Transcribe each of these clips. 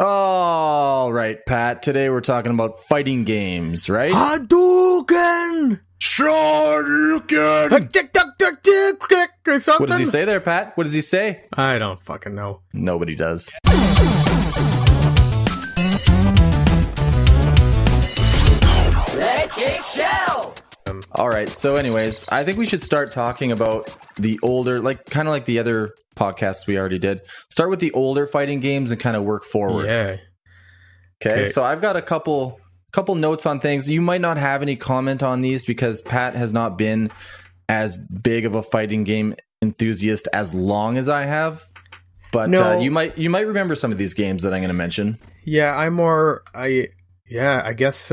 All right, Pat. Today we're talking about fighting games, right? Hadouken! Shoryuken! Or something? What does he say there, Pat? What does he say? I don't fucking know. Nobody does. Let's kick shell! All right. So, anyways, I think we should start talking about the older, kind of like the other podcasts we already did. Start with the older fighting games and kind of work forward. Yeah. Okay. So I've got a couple notes on things. You might not have any comment on these because Pat has not been as big of a fighting game enthusiast as long as I have. But No. you might remember some of these games that I'm going to mention. Yeah, I guess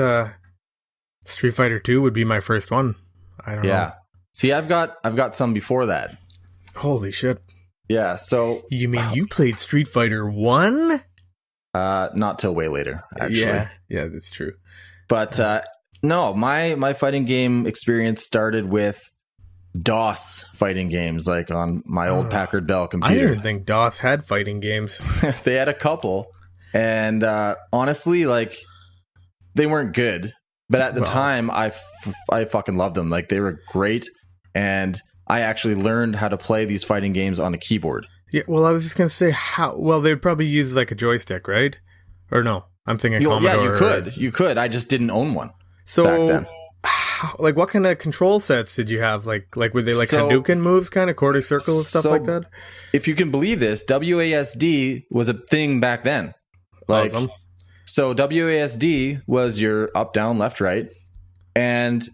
Street Fighter 2 would be my first one. I don't know. See, I've got some before that. Holy shit. Yeah, so You mean you played Street Fighter 1? not till way later, actually. Yeah, that's true. But no, my fighting game experience started with DOS fighting games, like on my old Packard Bell I computer. didn't think DOS had fighting games. They had a couple, and honestly, they weren't good. But at the time, I fucking loved them. Like, they were great, and I actually learned how to play these fighting games on a keyboard. Yeah, well, I was just going to say how... Well, they'd probably use like a joystick, right? Or no, I'm thinking Commodore. Yeah, you could. I just didn't own one So, back then. like, what kind of control sets did you have? Like were they like Hadouken moves, kind of quarter circle and stuff like that? If you can believe this, WASD was a thing back then. Awesome. So WASD was your up, down, left, right. And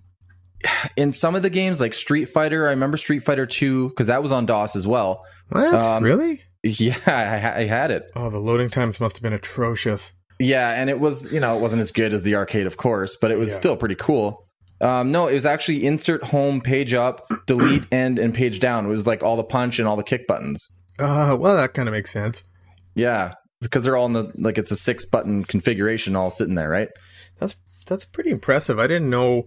in some of the games, like Street Fighter, I remember Street Fighter 2, because that was on DOS as well. What? Really? Yeah, I had it. Oh, the loading times must have been atrocious. Yeah, and it was, it wasn't as good as the arcade, of course, but it was still pretty cool. No, it was actually insert home, page up, delete, end, and page down. It was like all the punch and all the kick buttons. Well, that kind of makes sense. Yeah, because they're all in it's a 6-button configuration all sitting there, right? That's pretty impressive. I didn't know,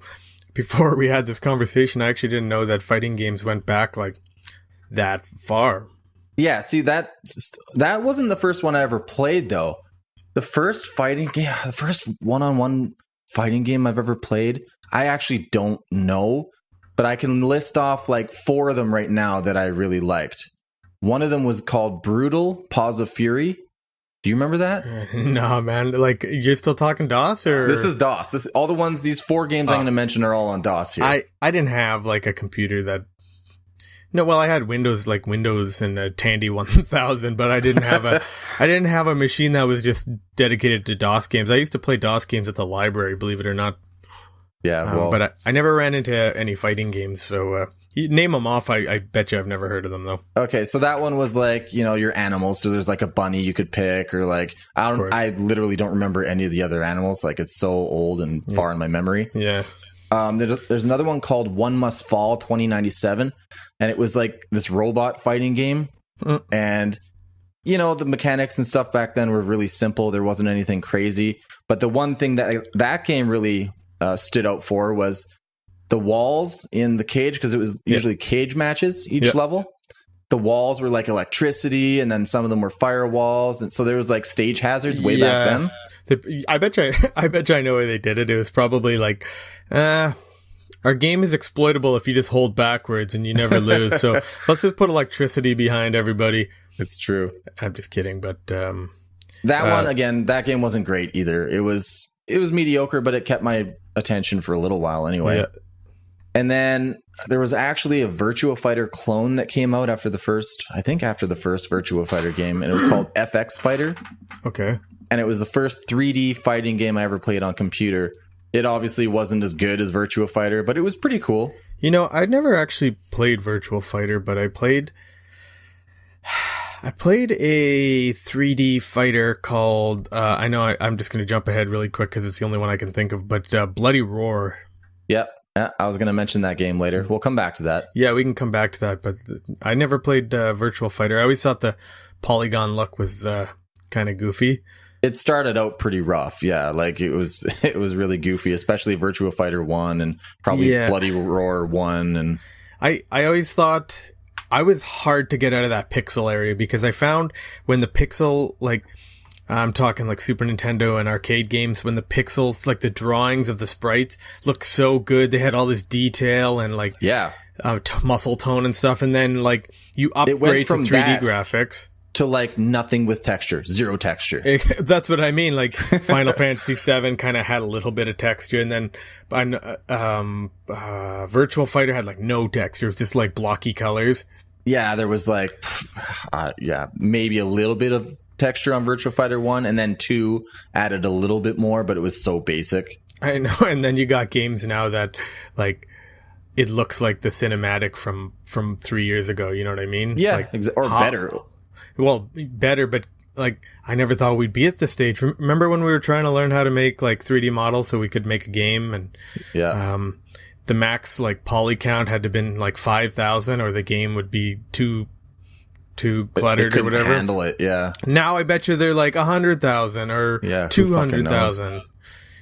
before we had this conversation, I actually didn't know that fighting games went back like that far. Yeah, see, that wasn't the first one I ever played, though. The first one-on-one fighting game I've ever played, I actually don't know, but I can list off like 4 of them right now that I really liked. One of them was called Brutal Paws of Fury. Do you remember that? No, man. Like, you're still talking DOS, or This is DOS. These 4 games I'm going to mention are all on DOS here. I didn't have like a computer that. No, well, I had Windows and a Tandy 1000, but I didn't have a machine that was just dedicated to DOS games. I used to play DOS games at the library, believe it or not. Yeah, well, but I never ran into any fighting games. So you name them off. I bet you I've never heard of them though. Okay, so that one was like, your animals. So there's like a bunny you could pick, or like I literally don't remember any of the other animals. Like, it's so old and far in my memory. Yeah. There's another one called One Must Fall 2097, and it was like this robot fighting game. And the mechanics and stuff back then were really simple. There wasn't anything crazy. But the one thing that game really stood out for was the walls in the cage, because it was usually cage matches each level. The walls were like electricity, and then some of them were firewalls, and so there was like stage hazards way back then. I bet you I know why they did it. It was probably like, our game is exploitable if you just hold backwards and you never lose. So let's just put electricity behind everybody. It's true. I'm just kidding, but that game wasn't great either. It was mediocre, but it kept my attention for a little while anyway. Yeah. And then there was actually a Virtua Fighter clone that came out after the first Virtua Fighter game, and it was called FX Fighter. Okay. And it was the first 3D fighting game I ever played on computer. It obviously wasn't as good as Virtua Fighter, but it was pretty cool. I never actually played Virtua Fighter, but I played a 3D fighter called, I'm just going to jump ahead really quick because it's the only one I can think of, but Bloody Roar. Yep. I was going to mention that game later. We'll come back to that. Yeah, we can come back to that, but I never played Virtual Fighter. I always thought the polygon look was kind of goofy. It started out pretty rough, yeah. Like, it was really goofy, especially Virtua Fighter 1 and probably Bloody Roar 1. And I always thought I was hard to get out of that pixel area, because I found when the pixel, like, I'm talking like Super Nintendo and arcade games when the pixels, like the drawings of the sprites, look so good. They had all this detail and like muscle tone and stuff. And then like you upgrade to 3D graphics. To like nothing with texture, zero texture. That's what I mean. Like Final Fantasy VII kind of had a little bit of texture, and then Virtual Fighter had like no texture. It was just like blocky colors. Yeah, there was like, maybe a little bit of texture on Virtual Fighter 1, and then 2 added a little bit more, but it was so basic. I know, and then you got games now that like it looks like the cinematic from 3 years ago. You know what I mean? Yeah, like, or better. Well, better, but like I never thought we'd be at this stage. Remember when we were trying to learn how to make like 3D models so we could make a game, and the max like poly count had to been like 5,000, or the game would be too cluttered or whatever. Handle it, yeah. Now I bet you they're like 100,000 or 200,000.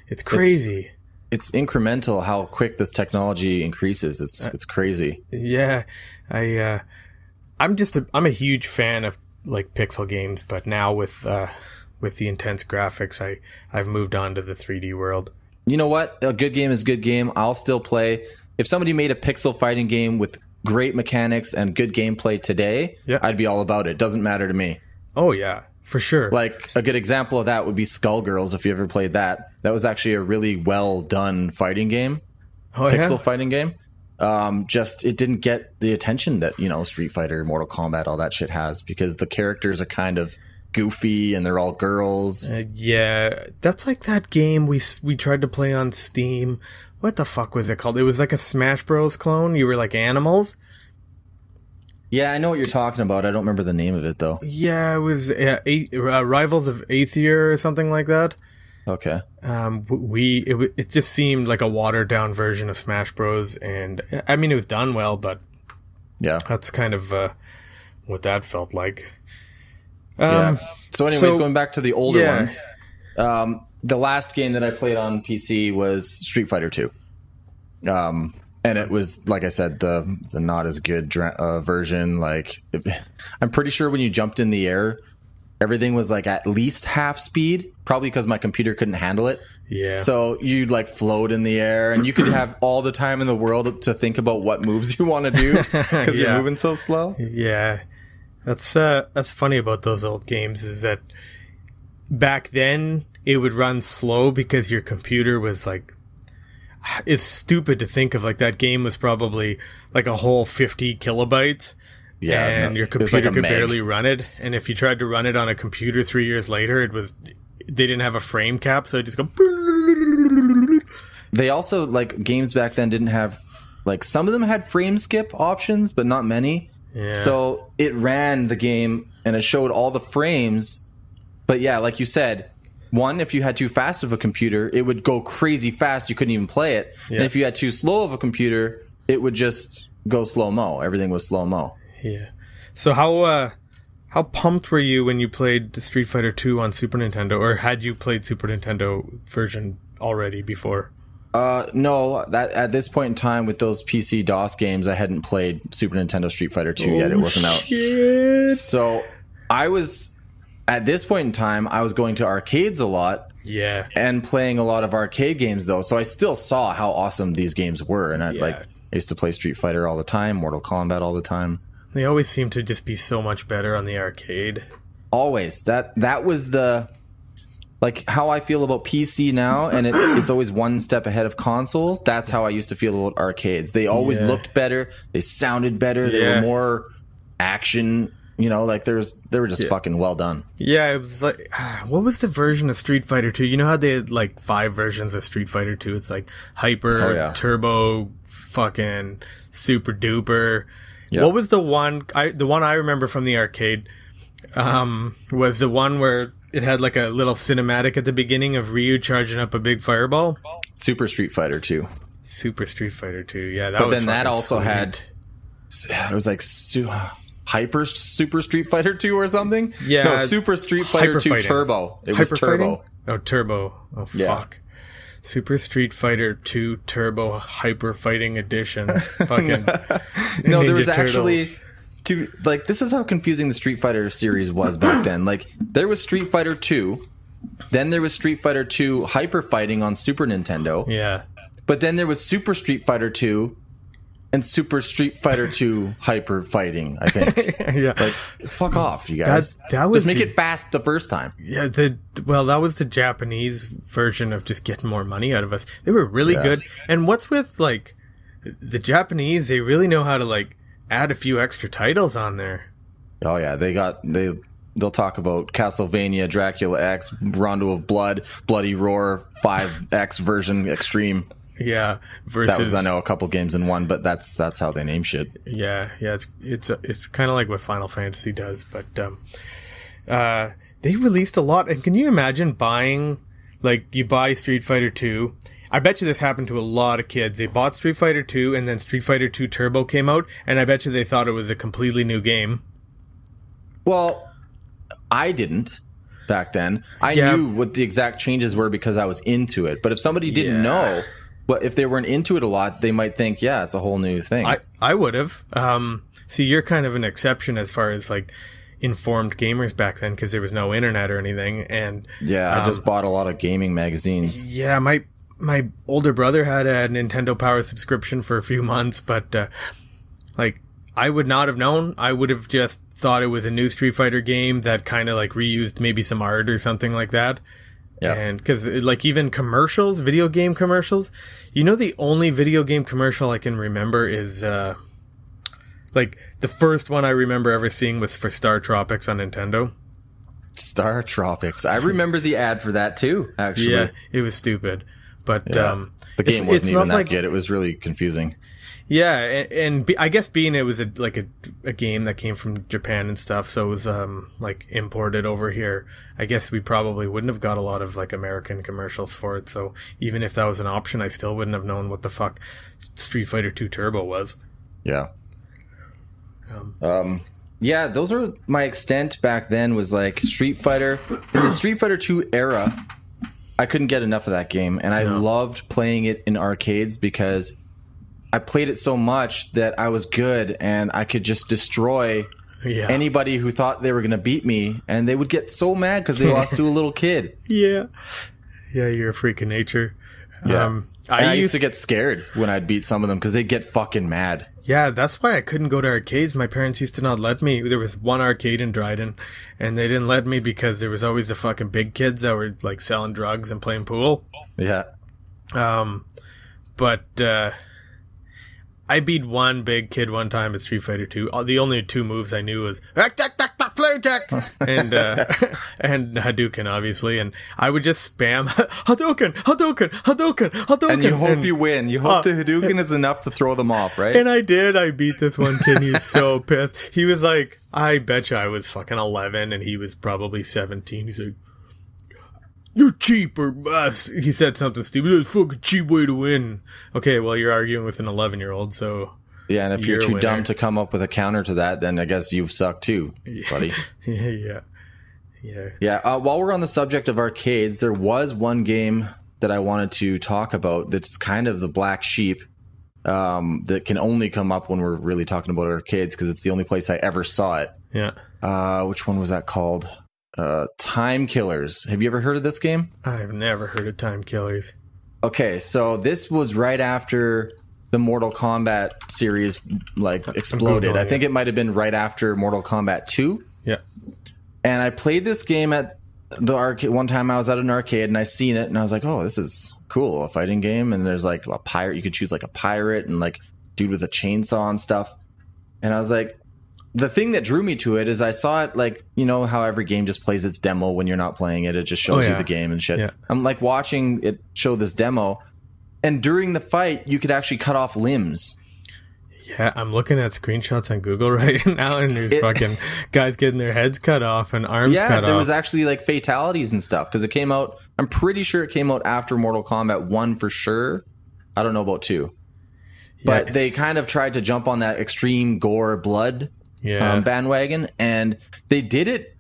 It's crazy. It's incremental how quick this technology increases. It's crazy. Yeah, I'm a huge fan of like pixel games, but now with the intense graphics, I've moved on to the 3D world. You know what? A good game is a good game. I'll still play. If somebody made a pixel fighting game with great mechanics and good gameplay today, I'd be all about it. Doesn't matter to me. Oh yeah, for sure. Like a good example of that would be Skullgirls. If you ever played that, that was actually a really well done fighting game. Pixel fighting game. Just it didn't get the attention that, you know, Street Fighter, Mortal Kombat, all that shit has, because the characters are kind of goofy and they're all girls. Yeah, that's like that game we tried to play on Steam. What the fuck was it called? It was like a Smash Bros clone. You were like animals. Yeah, I know what you're talking about. I don't remember the name of it though. Yeah, it was Rivals of Aether or something like that. Okay. It just seemed like a watered down version of Smash Bros, and I mean it was done well, but yeah, that's kind of what that felt like. So anyways, going back to the older ones, the last game that I played on PC was Street Fighter 2. And it was, like I said, the not as good version. Like, I'm pretty sure when you jumped in the air, everything was like at least half speed, probably because my computer couldn't handle it. Yeah. So you'd like float in the air, and you could have all the time in the world to think about what moves you want to do because you're moving so slow. Yeah. That's funny about those old games, is that back then it would run slow because your computer was like, it's stupid to think of, like that game was probably like a whole 50 kilobytes. Yeah, and your computer could barely run it. And if you tried to run it on a computer 3 years later, they didn't have a frame cap, so it just go. They also, like, games back then didn't have, like, some of them had frame skip options, but not many. Yeah. So it ran the game and it showed all the frames. But yeah, like you said, one, if you had too fast of a computer, it would go crazy fast. You couldn't even play it. Yeah. And if you had too slow of a computer, it would just go slow-mo. Everything was slow-mo. Yeah. So how pumped were you when you played the Street Fighter 2 on Super Nintendo, or had you played Super Nintendo version already before? No, that at this point in time with those PC DOS games, I hadn't played Super Nintendo Street Fighter 2 yet. It wasn't out. So I was, at this point in time, I was going to arcades a lot. Yeah. And playing a lot of arcade games though. So I still saw how awesome these games were. And I used to play Street Fighter all the time, Mortal Kombat all the time. They always seem to just be so much better on the arcade. Always. That was the, like, how I feel about PC now, and it's always one step ahead of consoles. That's how I used to feel about arcades. They always looked better. They sounded better. They were more action. You know, like they were just fucking well done. Yeah, it was like, what was the version of Street Fighter 2? You know how they had like 5 versions of Street Fighter 2? It's like Hyper, Turbo, fucking Super Duper. Yep. What was the one? The one I remember from the arcade was the one where it had like a little cinematic at the beginning of Ryu charging up a big fireball. Super Street Fighter 2. Super Street Fighter 2. Yeah, that but was. Then that also sweet. had. It was like Hyper Super Street Fighter 2 or something. Yeah, no, Super Street Fighter 2 Turbo. It was Turbo. Oh, Turbo. Oh, fuck. Super Street Fighter 2 Turbo Hyper Fighting Edition. Fucking no, there was actually Dude, like, this is how confusing the Street Fighter series was back then. Like, there was Street Fighter 2, then there was Street Fighter 2 Hyper Fighting on Super Nintendo. Yeah. But then there was Super Street Fighter 2 and Super Street Fighter 2 Hyper Fighting, I think. Yeah. Like, fuck off, you guys. That was just make it fast the first time. Yeah, that was the Japanese version of just getting more money out of us. They were really good. And what's with, like, the Japanese, they really know how to, like, add a few extra titles on there. Oh yeah, they'll talk about Castlevania, Dracula X, Rondo of Blood, Bloody Roar, 5X version extreme. Yeah, versus that was, I know, a couple games in one, but that's how they name shit. Yeah, it's kind of like what Final Fantasy does, but they released a lot. And can you imagine buying, like, you buy Street Fighter 2? I bet you this happened to a lot of kids. They bought Street Fighter 2 and then Street Fighter 2 Turbo came out, and I bet you they thought it was a completely new game. Well, I didn't back then. I knew what the exact changes were because I was into it. But if somebody didn't know, but if they weren't into it a lot, they might think, yeah, it's a whole new thing. I would have. See, you're kind of an exception as far as, like, informed gamers back then because there was no internet or anything. And yeah, I just bought a lot of gaming magazines. Yeah, my older brother had a Nintendo Power subscription for a few months, but like, I would not have known. I would have just thought it was a new Street Fighter game that kind of, like, reused maybe some art or something like that. Yeah. And because, like, even commercials, video game commercials, the only video game commercial I can remember is like, the first one I remember ever seeing was for Star Tropics on Nintendo. Star Tropics. I remember the ad for that too, actually. Yeah, it was stupid. But the game wasn't even that good. It was really confusing. Yeah, and I guess being it was a game that came from Japan and stuff, so it was like imported over here. I guess we probably wouldn't have got a lot of, like, American commercials for it. So even if that was an option, I still wouldn't have known what the fuck Street Fighter 2 Turbo was. Yeah. Yeah, those were my extent back then. Was like Street Fighter in the Street Fighter 2 era. I couldn't get enough of that game, and I loved playing it in arcades because I played it so much that I was good, and I could just destroy anybody who thought they were going to beat me, and they would get so mad because they lost to a little kid. Yeah, you're a freak of nature. Yeah. I used to get scared when I'd beat some of them because they'd get fucking mad. Yeah, that's why I couldn't go to arcades. My parents used to not let me. There was one arcade in Dryden, and they didn't let me because there was always the fucking big kids that were, like, selling drugs and playing pool. Yeah. But I beat one big kid one time at Street Fighter 2. The only two moves I knew was Flare Attack and Hadouken, obviously. And I would just spam Hadouken. And you hope you win. You hope the Hadouken is enough to throw them off, right? And I did. I beat this one kid. He was so pissed. He was like, I bet you I was fucking 11 and he was probably 17. He's like, "You're cheap," or he said something stupid. "It's a fucking cheap way to win." Okay, well, you're arguing with an 11-year-old, so yeah. And if you're too dumb to come up with a counter to that, then I guess you suck too, buddy. Yeah. While we're on the subject of arcades, there was one game that I wanted to talk about that's kind of the black sheep that can only come up when we're really talking about arcades because it's the only place I ever saw it. Yeah. Which one was that called? Time Killers. Have you ever heard of this game? I've never heard of Time Killers. Okay, so this was right after the Mortal Kombat series, like, exploded. I think it might have been right after Mortal Kombat 2. Yeah. And I played this game at the arcade. One time I was at an arcade and I seen it and I was like, oh, this is cool, a fighting game. And there's, like, a pirate. You could choose, like, a pirate and, like, dude with a chainsaw and stuff. And I was like, the thing that drew me to it is I saw it, like, you know how every game just plays its demo when you're not playing it. It just shows you the game and shit. Yeah. I'm, like, watching it show this demo. And during the fight, you could actually cut off limbs. Yeah, I'm looking at screenshots on Google right now, and there's fucking guys getting their heads cut off and arms cut off. Yeah, there was actually, like, fatalities and stuff. Because it came out, I'm pretty sure it came out after Mortal Kombat 1 for sure. I don't know about 2. But they kind of tried to jump on that extreme gore blood bandwagon, and they did it.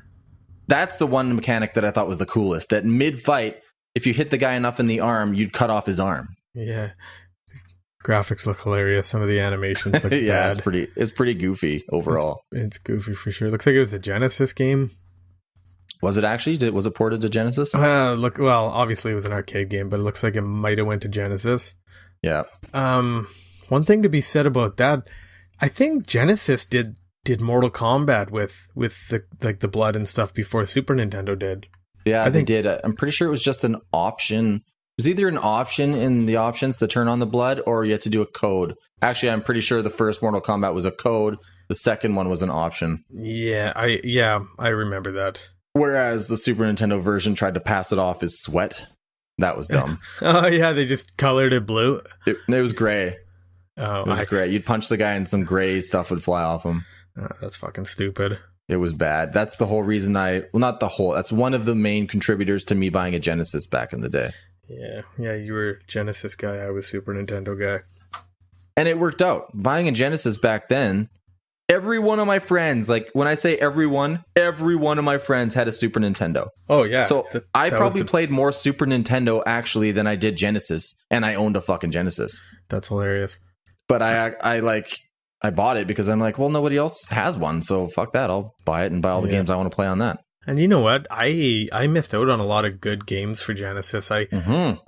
That's the one mechanic that I thought was the coolest. That mid-fight, if you hit the guy enough in the arm, you'd cut off his arm. Yeah. Graphics look hilarious. Some of the animations look Yeah, bad. it's pretty goofy overall. It's goofy for sure. Looks like it was a Genesis game. Was it actually? Was it ported to Genesis? Well, obviously it was an arcade game, but it looks like it might have went to Genesis. Yeah. One thing to be said about that, I think Genesis did Mortal Kombat with the blood and stuff before Super Nintendo did. Yeah, they did. I'm pretty sure it was just an option. It was either an option in the options to turn on the blood, or you had to do a code. Actually, I'm pretty sure the first Mortal Kombat was a code. The second one was an option. Yeah, I remember that. Whereas the Super Nintendo version tried to pass it off as sweat. That was dumb. Oh yeah, they just colored it blue. It was gray. Oh, it was gray. You'd punch the guy and some gray stuff would fly off him. That's fucking stupid. It was bad. That's the whole reason that's one of the main contributors to me buying a Genesis back in the day. Yeah, you were Genesis guy. I was Super Nintendo guy. And it worked out. Buying a Genesis back then, every one of my friends, like when I say every one of my friends had a Super Nintendo. Oh, yeah. So I probably played more Super Nintendo actually than I did Genesis, and I owned a fucking Genesis. That's hilarious. But I bought it because I'm like, well, nobody else has one, so fuck that. I'll buy it and buy all the games I want to play on that. And you know what? I missed out on a lot of good games for Genesis. I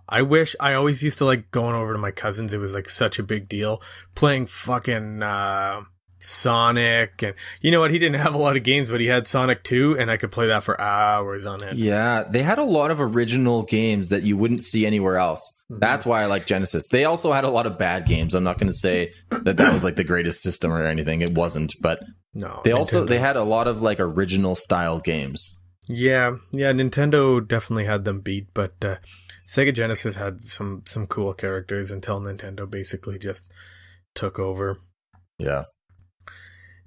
always used to like going over to my cousins. It was like such a big deal playing fucking Sonic, and you know what? He didn't have a lot of games, but he had Sonic 2, and I could play that for hours on it. Yeah, they had a lot of original games that you wouldn't see anywhere else. Mm-hmm. That's why I like Genesis. They also had a lot of bad games. I'm not going to say that was like the greatest system or anything. It wasn't, but no. They had a lot of like original style games. Yeah, Nintendo definitely had them beat, but Sega Genesis had some cool characters until Nintendo basically just took over. Yeah.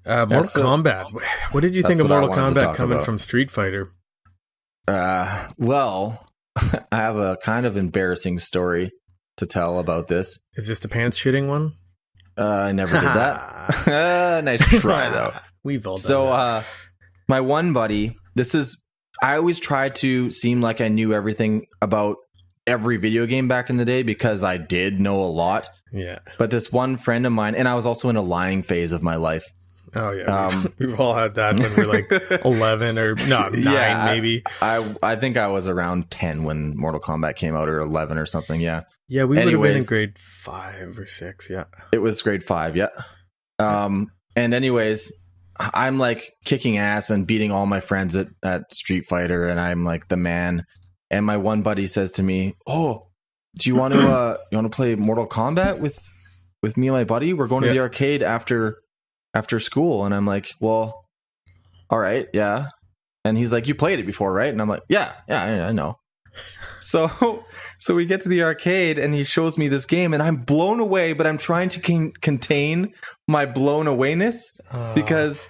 Mortal Kombat. What did you think of Mortal Kombat coming from Street Fighter? Well, I have a kind of embarrassing story to tell about this. Is this the pants shitting one? I never did that. Nice try, though. We've all done that. My one buddy, I always tried to seem like I knew everything about every video game back in the day because I did know a lot. Yeah. But this one friend of mine, and I was also in a lying phase of my life. Oh yeah, we've all had that when we're like 11 or 9 maybe. I think I was around 10 when Mortal Kombat came out, or 11 or something. Yeah, we would have been in grade 5 or 6. Yeah, it was grade 5. Yeah. And anyways, I'm like kicking ass and beating all my friends at Street Fighter, and I'm like the man. And my one buddy says to me, "Oh, do you want to play Mortal Kombat with me and my buddy? We're going to the arcade after school." And I'm like, well, all right, yeah. And he's like, you played it before, right? And I'm like, yeah, I know. So we get to the arcade and he shows me this game and I'm blown away, but I'm trying to contain my blown awayness because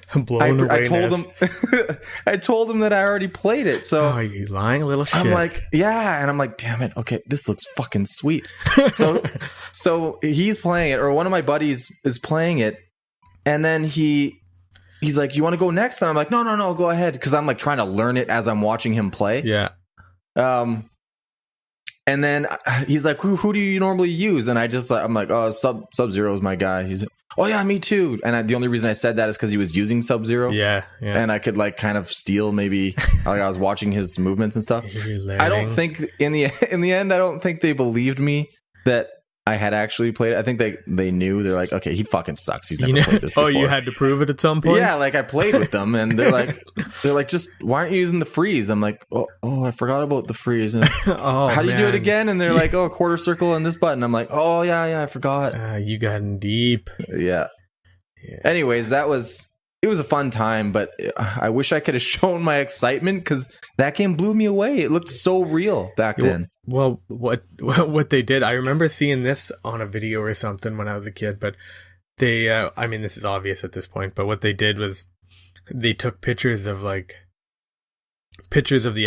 I told him that I already played it. So you lying little shit. I'm like, yeah. And I'm like, damn it. Okay, this looks fucking sweet. So he's playing it, or one of my buddies is playing it. And then he's like, you want to go next? And I'm like, no, go ahead. Because I'm like trying to learn it as I'm watching him play. Yeah. And then he's like, who do you normally use? And I'm like, oh, Sub-Zero is my guy. He's like, oh yeah, me too. And the only reason I said that is because he was using Sub-Zero. Yeah. And I could like kind of steal maybe like I was watching his movements and stuff. I don't think in the end, I don't think they believed me that I had actually played it. I think they knew. They're like, okay, he fucking sucks. He's never played this before. Oh, you had to prove it at some point? Yeah, like I played with them and they're like, just why aren't you using the freeze? I'm like, oh, I forgot about the freeze. And, how do you do it again? And they're like, oh, quarter circle and this button. I'm like, oh yeah, I forgot. You got in deep. Yeah. Anyways, it was a fun time, but I wish I could have shown my excitement because that game blew me away. It looked so real back then. Well, what they did, I remember seeing this on a video or something when I was a kid, but they, I mean, this is obvious at this point, but what they did was they took pictures of the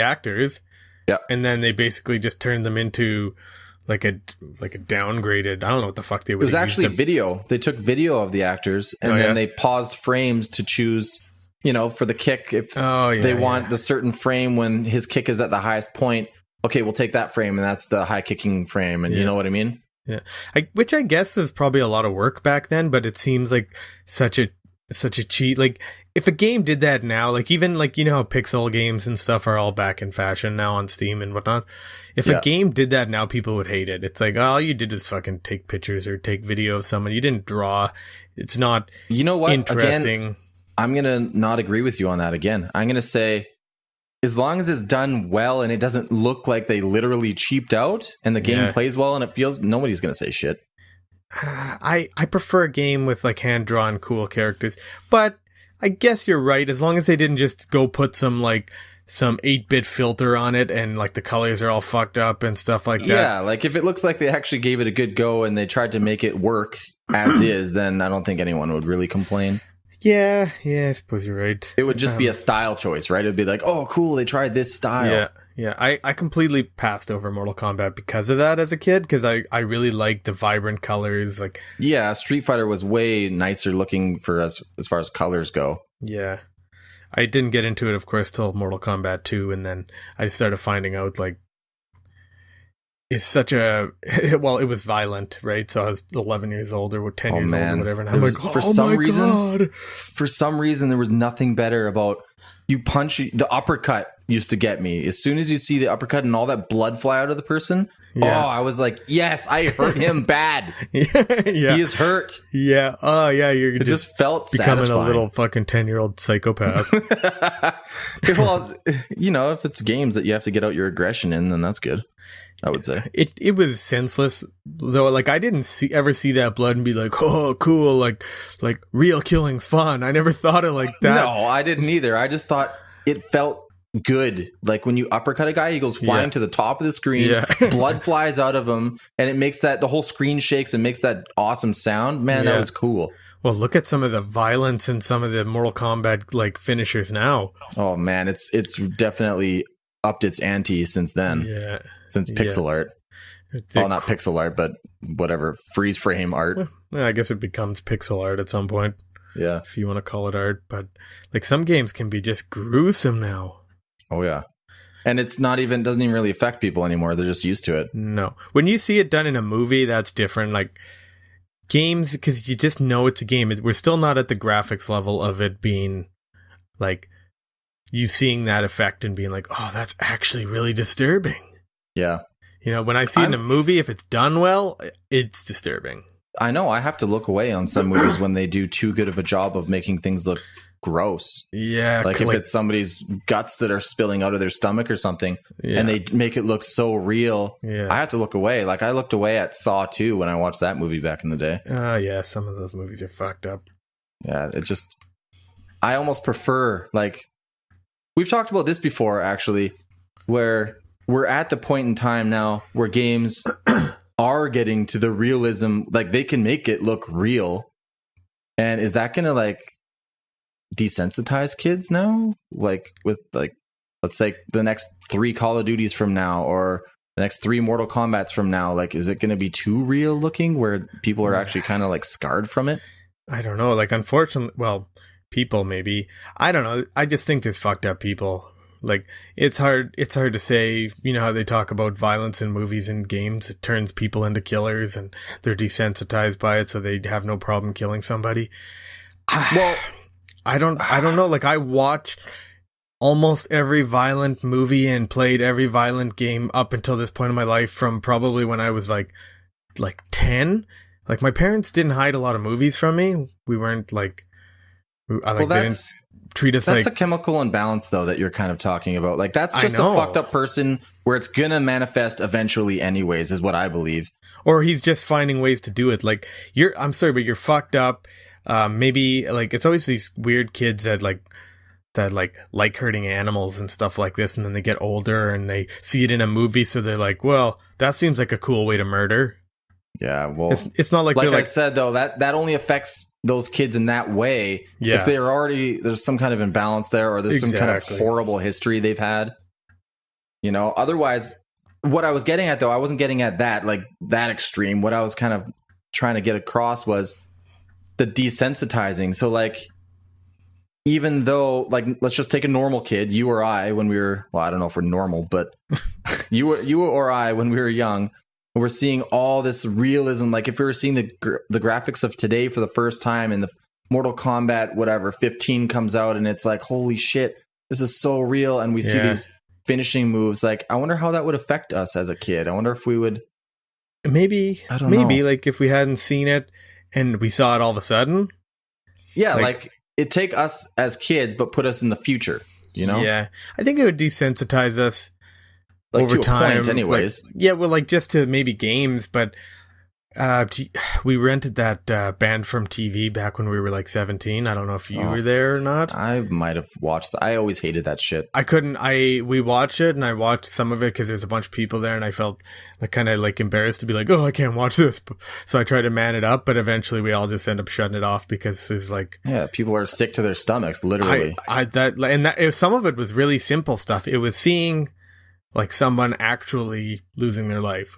actors, and then they basically just turned them into like a downgraded, I don't know what the fuck they would. It was actually video. They took video of the actors and then they paused frames to choose, for the kick. If they want the certain frame when his kick is at the highest point, okay, we'll take that frame and that's the high kicking frame. And you know what I mean? Yeah, which I guess is probably a lot of work back then, but it seems like such a cheat. Like if a game did that now, like even like you know how pixel games and stuff are all back in fashion now on Steam and whatnot. If a game did that now, people would hate it. It's like, oh, all you did is fucking take pictures or take video of someone. You didn't draw. It's not, you know what? Interesting. Again, I'm gonna not agree with you on that. Again, I'm gonna say, as long as it's done well and it doesn't look like they literally cheaped out, and the game plays well and it feels, nobody's gonna say shit. I prefer a game with like hand drawn cool characters, but I guess you're right. As long as they didn't just go put some 8-bit filter on it and like the colors are all fucked up and stuff like that. Yeah, like if it looks like they actually gave it a good go and they tried to make it work as is, then I don't think anyone would really complain. Yeah, I suppose you're right. It would just be a style choice, right? It would be like, oh, cool, they tried this style. Yeah. I completely passed over Mortal Kombat because of that as a kid, because I really liked the vibrant colors. Like, yeah, Street Fighter was way nicer looking for us as far as colors go. Yeah. I didn't get into it, of course, till Mortal Kombat 2, and then I started finding out, like, it's such a... Well, it was violent, right? So I was 11 years old or 10 years old or whatever, and I'm like, for some reason, there was nothing better about... You punch... The uppercut used to get me. As soon as you see the uppercut and all that blood fly out of the person... Yeah. Oh, I was like, yes, I hurt him bad. Yeah. He is hurt. Yeah. Oh, yeah. It just felt becoming satisfying. a little fucking 10-year-old psychopath. Well, you know, if it's games that you have to get out your aggression in, then that's good, I would say. It was senseless, though. Like, I didn't ever see that blood and be like, oh, cool. Like real killing's fun. I never thought it like that. No, I didn't either. I just thought it felt good. Like when you uppercut a guy, he goes flying to the top of the screen, blood flies out of him, and it makes the whole screen shakes and makes that awesome sound. Man, that was cool. Well, look at some of the violence in some of the Mortal Kombat like finishers now. Oh man, it's definitely upped its ante since then. Yeah, since pixel art. Well, not pixel art, but whatever, freeze frame art. Well, I guess it becomes pixel art at some point. Yeah, if you want to call it art. But like some games can be just gruesome now. Oh yeah, and it's not even, doesn't even really affect people anymore. They're just used to it. No, when you see it done in a movie, that's different. Like games, because you just know it's a game. We're still not at the graphics level of it being like you seeing that effect and being like, oh, that's actually really disturbing. Yeah, you know, when I see it in a movie, if it's done well, it's disturbing. I know. I have to look away on some movies when they do too good of a job of making things look gross. Yeah, like if it's somebody's guts that are spilling out of their stomach or something, and they make it look so real, I have to look away. Like I looked away at Saw 2 when I watched that movie back in the day. Yeah, some of those movies are fucked up. Yeah, it just, I almost prefer, like, we've talked about this before actually, where we're at the point in time now where games are getting to the realism, like they can make it look real. And is that gonna like desensitize kids now, like with like, let's say the next 3 Call of Duties from now, or the next 3 Mortal Kombats from now? Like, is it going to be too real looking where people are actually kind of like scarred from it? I don't know. Like, unfortunately, well, people maybe, I don't know. I just think there's fucked up people. Like, it's hard to say, you know how they talk about violence in movies and games, it turns people into killers and they're desensitized by it, so they have no problem killing somebody. Well, I don't know. Like, I watched almost every violent movie and played every violent game up until this point in my life, from probably when I was like 10. Like, my parents didn't hide a lot of movies from me. We weren't like, they didn't treat us like... That's a chemical imbalance, though, that you're kind of talking about. Like, that's just a fucked up person where it's gonna manifest eventually anyways, is what I believe. Or he's just finding ways to do it. Like, I'm sorry, but you're fucked up. Maybe like it's always these weird kids that like hurting animals and stuff like this, and then they get older and they see it in a movie, so they're like, well, that seems like a cool way to murder. Yeah, well, it's not like I said though, that only affects those kids in that way. Yeah. If they're already, there's some kind of imbalance there, or there's some kind of horrible history they've had. You know, otherwise, what I was getting at though, I wasn't getting at that extreme. What I was kind of trying to get across was the desensitizing. So like, even though, like, let's just take a normal kid, you or I, when we were, well, I don't know if we're normal, but you or I, when we were young, We're seeing all this realism. Like if we were seeing the graphics of today for the first time, and the Mortal Kombat, whatever, 15 comes out, and it's like, holy shit, this is so real. And we see these finishing moves. Like, I wonder how that would affect us as a kid. I wonder if we would. Maybe, I don't know. like if we hadn't seen it and we saw it all of a sudden. Yeah, like it take us as kids, but put us in the future, you know? Yeah. I think it would desensitize us like over to time. A point anyways. Like, well, like just to maybe games, but we rented that Band from TV back when we were like 17. I don't know if you were there or not. I might have watched. I always hated that shit. We watched it, and I watched some of it because there's a bunch of people there, and I felt like kind of like embarrassed to be like, oh, I can't watch this. So I tried to man it up, but eventually we all just end up shutting it off because there's like, people are sick to their stomachs, literally. Some of it was really simple stuff. It was seeing like someone actually losing their life.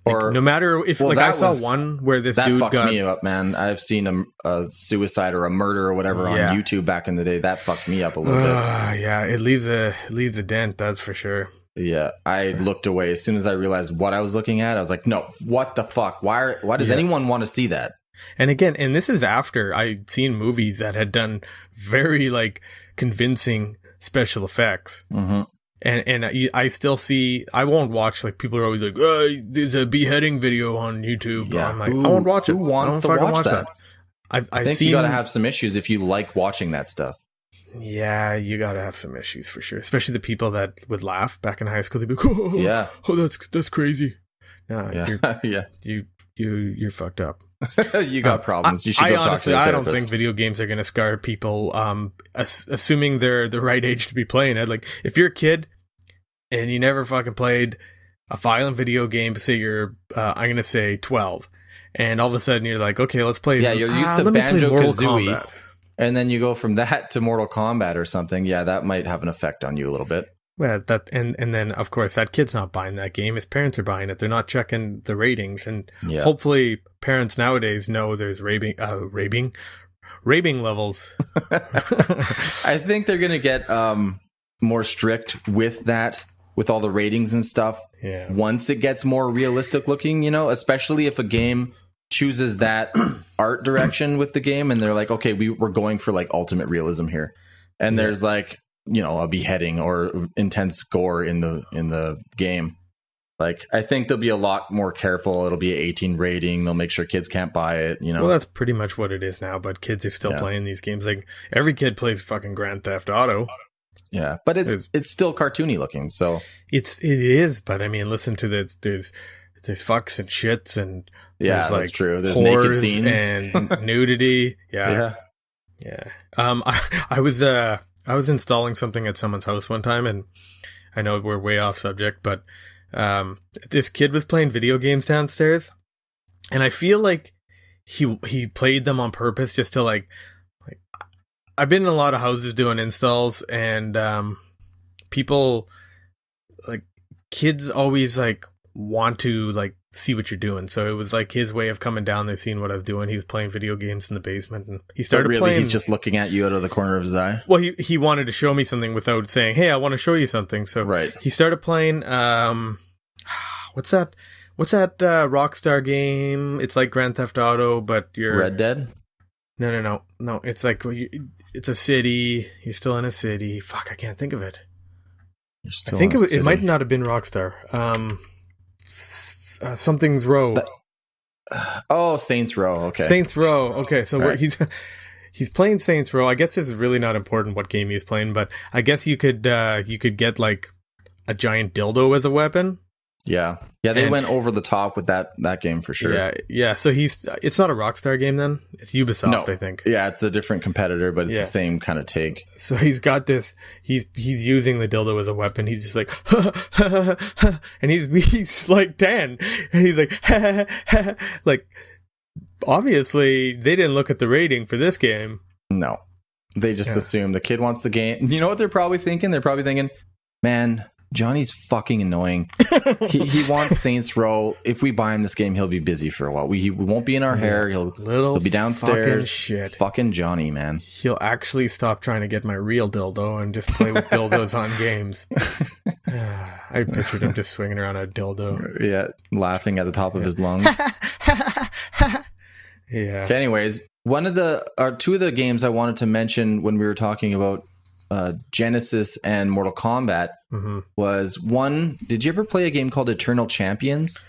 Like, or no matter if I saw one where this dude fucked me up, man. I've seen a suicide or a murder or whatever on YouTube back in the day. That fucked me up a little bit. Yeah, it leaves a dent, that's for sure. Yeah, I looked away as soon as I realized what I was looking at. I was like, no, what the fuck? Why does anyone want to see that? And again, and this is after I'd seen movies that had done very like convincing special effects. Mm-hmm. And I still see, I won't watch, like, people are always like, oh, there's a beheading video on YouTube. Yeah. I'm like, I won't watch it. Who wants to watch that? I think you gotta have some issues if you like watching that stuff. Yeah, you gotta have some issues for sure. Especially the people that would laugh back in high school. They'd be like, oh, that's crazy. No, you're fucked up. You got problems. You should go talk to a therapist. I don't think video games are going to scar people, assuming they're the right age to be playing it. Like, if you're a kid and you never fucking played a violent video game, say you're, I'm going to say 12, and all of a sudden you're like, okay, let's play. Yeah, you're used to Banjo-Kazooie, and then you go from that to Mortal Kombat or something. Yeah, that might have an effect on you a little bit. Well, and then of course that kid's not buying that game. His parents are buying it. They're not checking the ratings, and hopefully parents nowadays know there's raving levels. I think they're gonna get more strict with that, with all the ratings and stuff. Yeah. Once it gets more realistic looking, especially if a game chooses that art direction with the game, and they're like, okay, we're going for like ultimate realism here, and there's like, a beheading or intense gore in the game. Like, I think they'll be a lot more careful. It'll be an 18 rating. They'll make sure kids can't buy it, Well, that's pretty much what it is now, but kids are still playing these games. Like, every kid plays fucking Grand Theft Auto. Yeah, but it's still cartoony looking, so it is, but I mean, listen to this, there's fucks and shits, and there's like, that's true. There's naked scenes and nudity. Yeah. I was installing something at someone's house one time, and I know we're way off subject, but this kid was playing video games downstairs, and I feel like he played them on purpose just to like I've been in a lot of houses doing installs, and people, like, kids always like want to like see what you're doing. So it was like his way of coming down there, seeing what I was doing. He was playing video games in the basement, and he started playing. He's just looking at you out of the corner of his eye. Well, he wanted to show me something without saying, "Hey, I want to show you something." So he started playing. What's that Rockstar game? It's like Grand Theft Auto, but you're Red Dead. No. It's like it's a city. You're still in a city. Fuck, I can't think of it. I think it might not have been Rockstar. Something's Row. Saints Row. Okay. Saints Row. Okay, so he's playing Saints Row. I guess this is really not important what game he's playing, but I guess you could get like a giant dildo as a weapon. Yeah. They went over the top with that game for sure. Yeah. So it's not a Rockstar game then. It's Ubisoft, I think. Yeah, it's a different competitor, but it's the same kind of take. So he's got this. He's using the dildo as a weapon. He's just like, and he's like 10, and he's like, like, obviously they didn't look at the rating for this game. No, they just assume the kid wants the game. You know what they're probably thinking? They're probably thinking, man, Johnny's fucking annoying. he wants Saints Row. If we buy him this game, he'll be busy for a while. He won't be in our hair. He'll be downstairs. Fucking shit. Fucking Johnny, man. He'll actually stop trying to get my real dildo and just play with dildos on games. I pictured him just swinging around a dildo. Yeah, laughing at the top of his lungs. Yeah. Okay, anyways, two of the games I wanted to mention when we were talking about Genesis and Mortal Kombat was one. Did you ever play a game called Eternal Champions?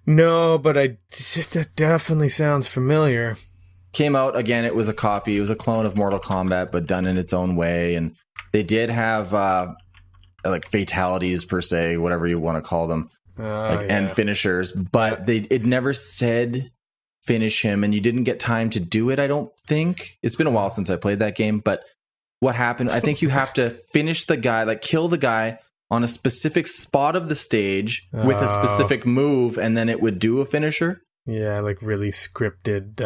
No, but that definitely sounds familiar. Came out again. It was a copy. It was a clone of Mortal Kombat, but done in its own way. And they did have like fatalities per se, whatever you want to call them, and finishers. But it never said finish him, and you didn't get time to do it. I don't think. It's been a while since I played that game, but what happened? I think you have to finish the guy, like kill the guy on a specific spot of the stage with a specific move, and then it would do a finisher. Yeah, like really scripted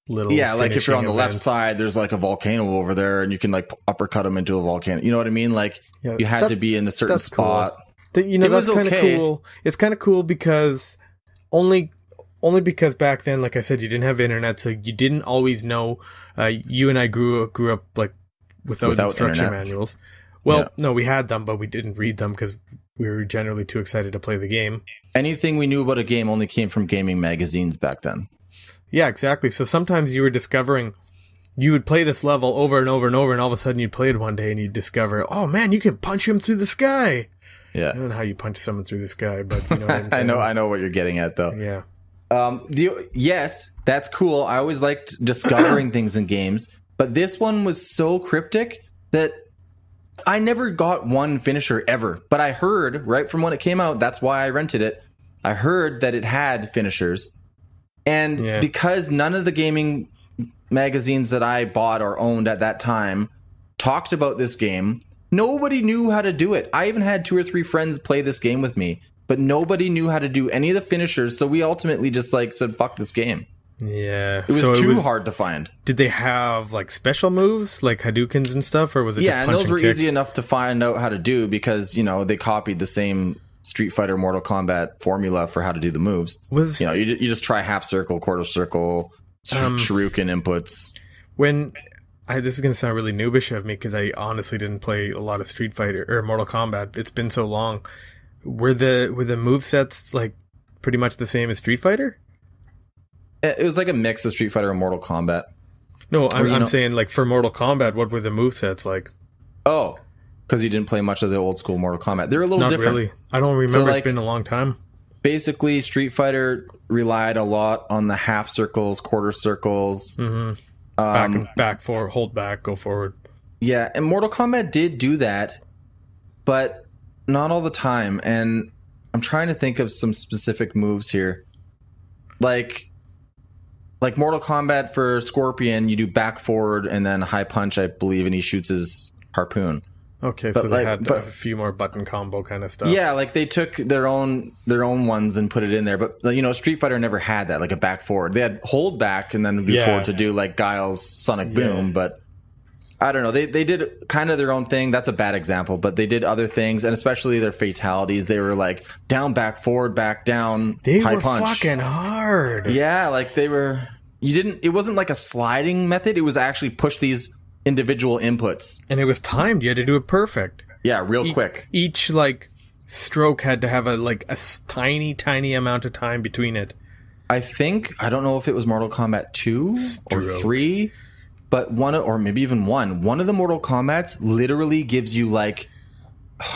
little. Yeah, like if you're on the events. left side, there's like a volcano over there, and you can like uppercut him into a volcano. You know what I mean? Like you had to be in a certain spot. Cool. That's kind of cool. It's kind of cool because only because back then, like I said, you didn't have internet, so you didn't always know. You and I grew up like without instruction manuals. Well, no, we had them, but we didn't read them because we were generally too excited to play the game. Anything we knew about a game only came from gaming magazines back then. Yeah, exactly. So sometimes you were discovering, you would play this level over and over and over, and all of a sudden you'd play it one day and you'd discover, oh man, you can punch him through the sky. Yeah. I don't know how you punch someone through the sky, but you know what I'm saying. I know what you're getting at, though. Yeah. Yes, that's cool. I always liked discovering things in games, but this one was so cryptic that I never got one finisher ever. But I heard right from when it came out, that's why I rented it. I heard that it had finishers. And because none of the gaming magazines that I bought or owned at that time talked about this game, nobody knew how to do it. I even had 2 or 3 friends play this game with me, but nobody knew how to do any of the finishers. So we ultimately just like said, fuck this game. Yeah. It was too hard to find. Did they have like special moves like Hadoukens and stuff, or was it just punch and those were kick? easy enough to find out how to do because, they copied the same Street Fighter, Mortal Kombat formula for how to do the moves. You just try half circle, quarter circle, shuriken inputs. This is going to sound really noobish of me because I honestly didn't play a lot of Street Fighter or Mortal Kombat. It's been so long. Were the movesets like pretty much the same as Street Fighter? It was like a mix of Street Fighter and Mortal Kombat. No, I'm saying like for Mortal Kombat, what were the movesets like? Oh, because you didn't play much of the old school Mortal Kombat. They're a little different. Really. I don't remember. So, it's been a long time. Basically, Street Fighter relied a lot on the half circles, quarter circles. Back and back, forward, hold back, go forward. Yeah, and Mortal Kombat did do that, but not all the time. And I'm trying to think of some specific moves here. Like Mortal Kombat for Scorpion, you do back forward and then high punch, I believe, and he shoots his harpoon. Okay, so they had a few more button combo kind of stuff. Yeah, like they took their own ones and put it in there. But Street Fighter never had that, like a back forward. They had hold back and then do forward to do like Guile's Sonic Boom. But I don't know. They did kind of their own thing. That's a bad example, but they did other things, and especially their fatalities. They were like down, back, forward, back, down. They high were punch. fucking hard. Yeah, like they were. It wasn't like a sliding method. It was actually push these individual inputs, and it was timed. You had to do it perfect. Yeah, real quick. Each like stroke had to have a tiny amount of time between it. I don't know if it was Mortal Kombat 2 or 3, but or maybe even 1. One of the Mortal Kombats literally gives you like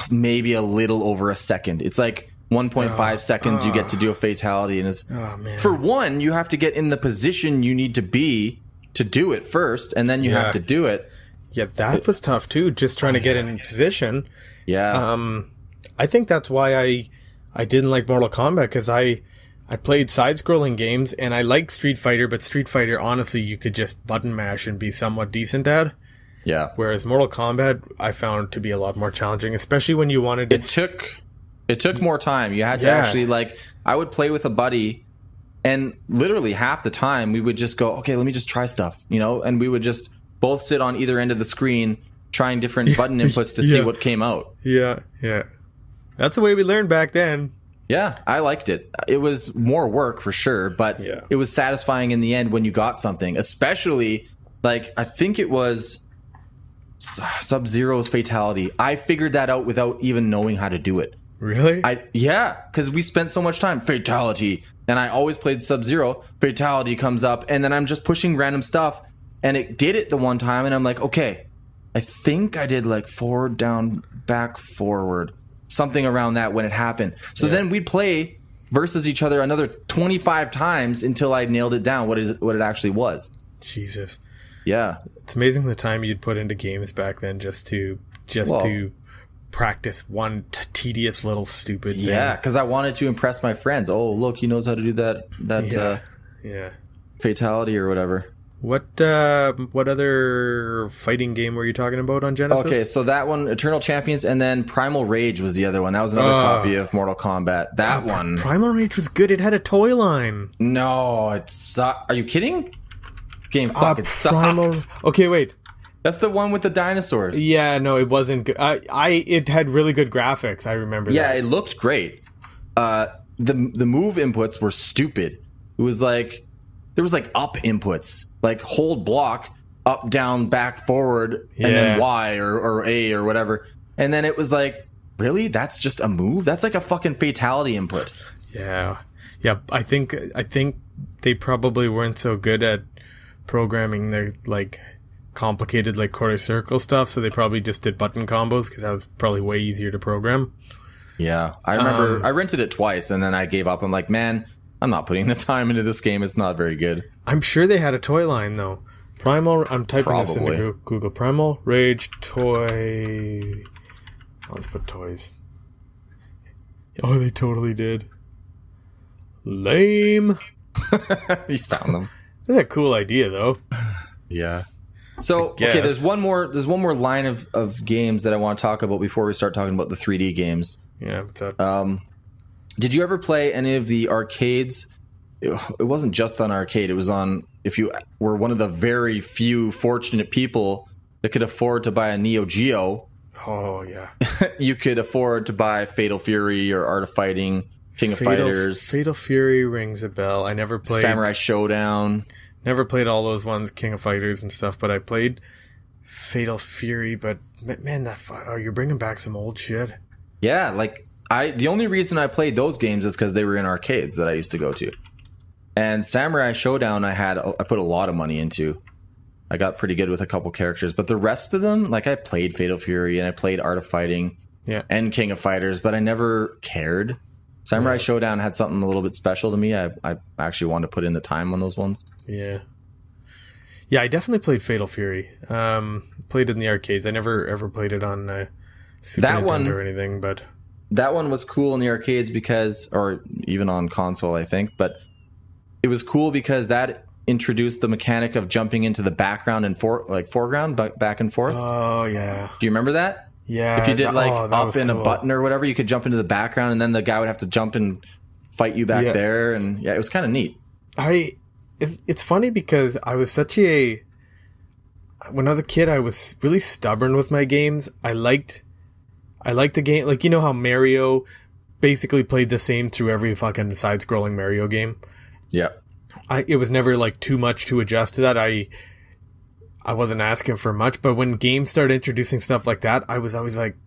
maybe a little over a second. It's like 1.5 seconds you get to do a fatality, and it's for one, you have to get in the position you need to be to do it first, and then you have to do it. Yeah, that was tough too, just trying to get in position. Yeah. I think that's why I didn't like Mortal Kombat, because I played side-scrolling games, and I like Street Fighter, but Street Fighter, honestly, you could just button mash and be somewhat decent at. Yeah. Whereas Mortal Kombat, I found to be a lot more challenging, especially when you wanted to... It took more time. You had to actually, I would play with a buddy, and literally half the time we would just go, okay, let me just try stuff, and we would just both sit on either end of the screen trying different button inputs to see what came out. Yeah, yeah. That's the way we learned back then. Yeah, I liked it. It was more work for sure, but it was satisfying in the end when you got something. Especially, like, I think it was Sub-Zero's fatality. I figured that out without even knowing how to do it. Really? Yeah, because we spent so much time. Fatality. And I always played Sub-Zero. Fatality comes up, and then I'm just pushing random stuff. And it did it the one time, and I'm like, okay, I think I did like forward, down, back, forward. Something around that when it happened. So then we'd play versus each other another 25 times until I nailed it down, what it actually was. Jesus. Yeah. It's amazing the time you'd put into games back then just to practice one tedious little stupid thing. Yeah, because I wanted to impress my friends. Oh, look, he knows how to do that fatality or whatever. What other fighting game were you talking about on Genesis? Okay, so that one, Eternal Champions, and then Primal Rage was the other one. That was another copy of Mortal Kombat. That one. Primal Rage was good. It had a toy line. No, it sucked. Are you kidding? Game fucking sucked. Okay, wait. That's the one with the dinosaurs. Yeah, no, it wasn't good. It had really good graphics. I remember that. Yeah, it looked great. The move inputs were stupid. It was like there was like up inputs, like hold block, up, down, back, forward, and then Y or A or whatever. And then it was like, really? That's just a move? That's like a fucking fatality input. Yeah. Yeah, I think they probably weren't so good at programming their like complicated like quarter circle stuff, so they probably just did button combos because that was probably way easier to program. Yeah. I remember I rented it twice and then I gave up. I'm like, man, I'm not putting the time into this game. It's not very good. I'm sure they had a toy line, though. I'm typing this into Google. Primal Rage toy... Let's put toys. Oh, they totally did. Lame. You found them. That's a cool idea, though. Yeah. So, okay, there's one more line of games that I want to talk about before we start talking about the 3D games. Yeah, what's up? Did you ever play any of the arcades? It wasn't just on arcade. It was on, if you were one of the very few fortunate people that could afford to buy a Neo Geo. Oh, yeah. You could afford to buy Fatal Fury or Art of Fighting, King of Fighters. Fatal Fury rings a bell. I never played... Samurai Showdown. Never played all those ones, King of Fighters and stuff, but I played Fatal Fury, but man, you're bringing back some old shit. Yeah, like... the only reason I played those games is because they were in arcades that I used to go to. And Samurai Showdown I put a lot of money into. I got pretty good with a couple characters, but the rest of them, like I played Fatal Fury and I played Art of Fighting and King of Fighters, but I never cared. Samurai Showdown had something a little bit special to me. I actually wanted to put in the time on those ones. Yeah. Yeah, I definitely played Fatal Fury. Played it in the arcades. I never ever played it on Super Nintendo or anything, but... That one was cool in the arcades or even on console, I think, but it was cool because that introduced the mechanic of jumping into the background and foreground, back and forth. Oh, yeah. Do you remember that? Yeah. If you did up in a button or whatever, you could jump into the background and then the guy would have to jump and fight you back there. And yeah, it was kind of neat. It's funny because I was when I was a kid, I was really stubborn with my games. I liked the game. Like, you know how Mario basically played the same through every fucking side-scrolling Mario game? Yeah. It was never, like, too much to adjust to that. I wasn't asking for much, but when games started introducing stuff like that, I was always, like,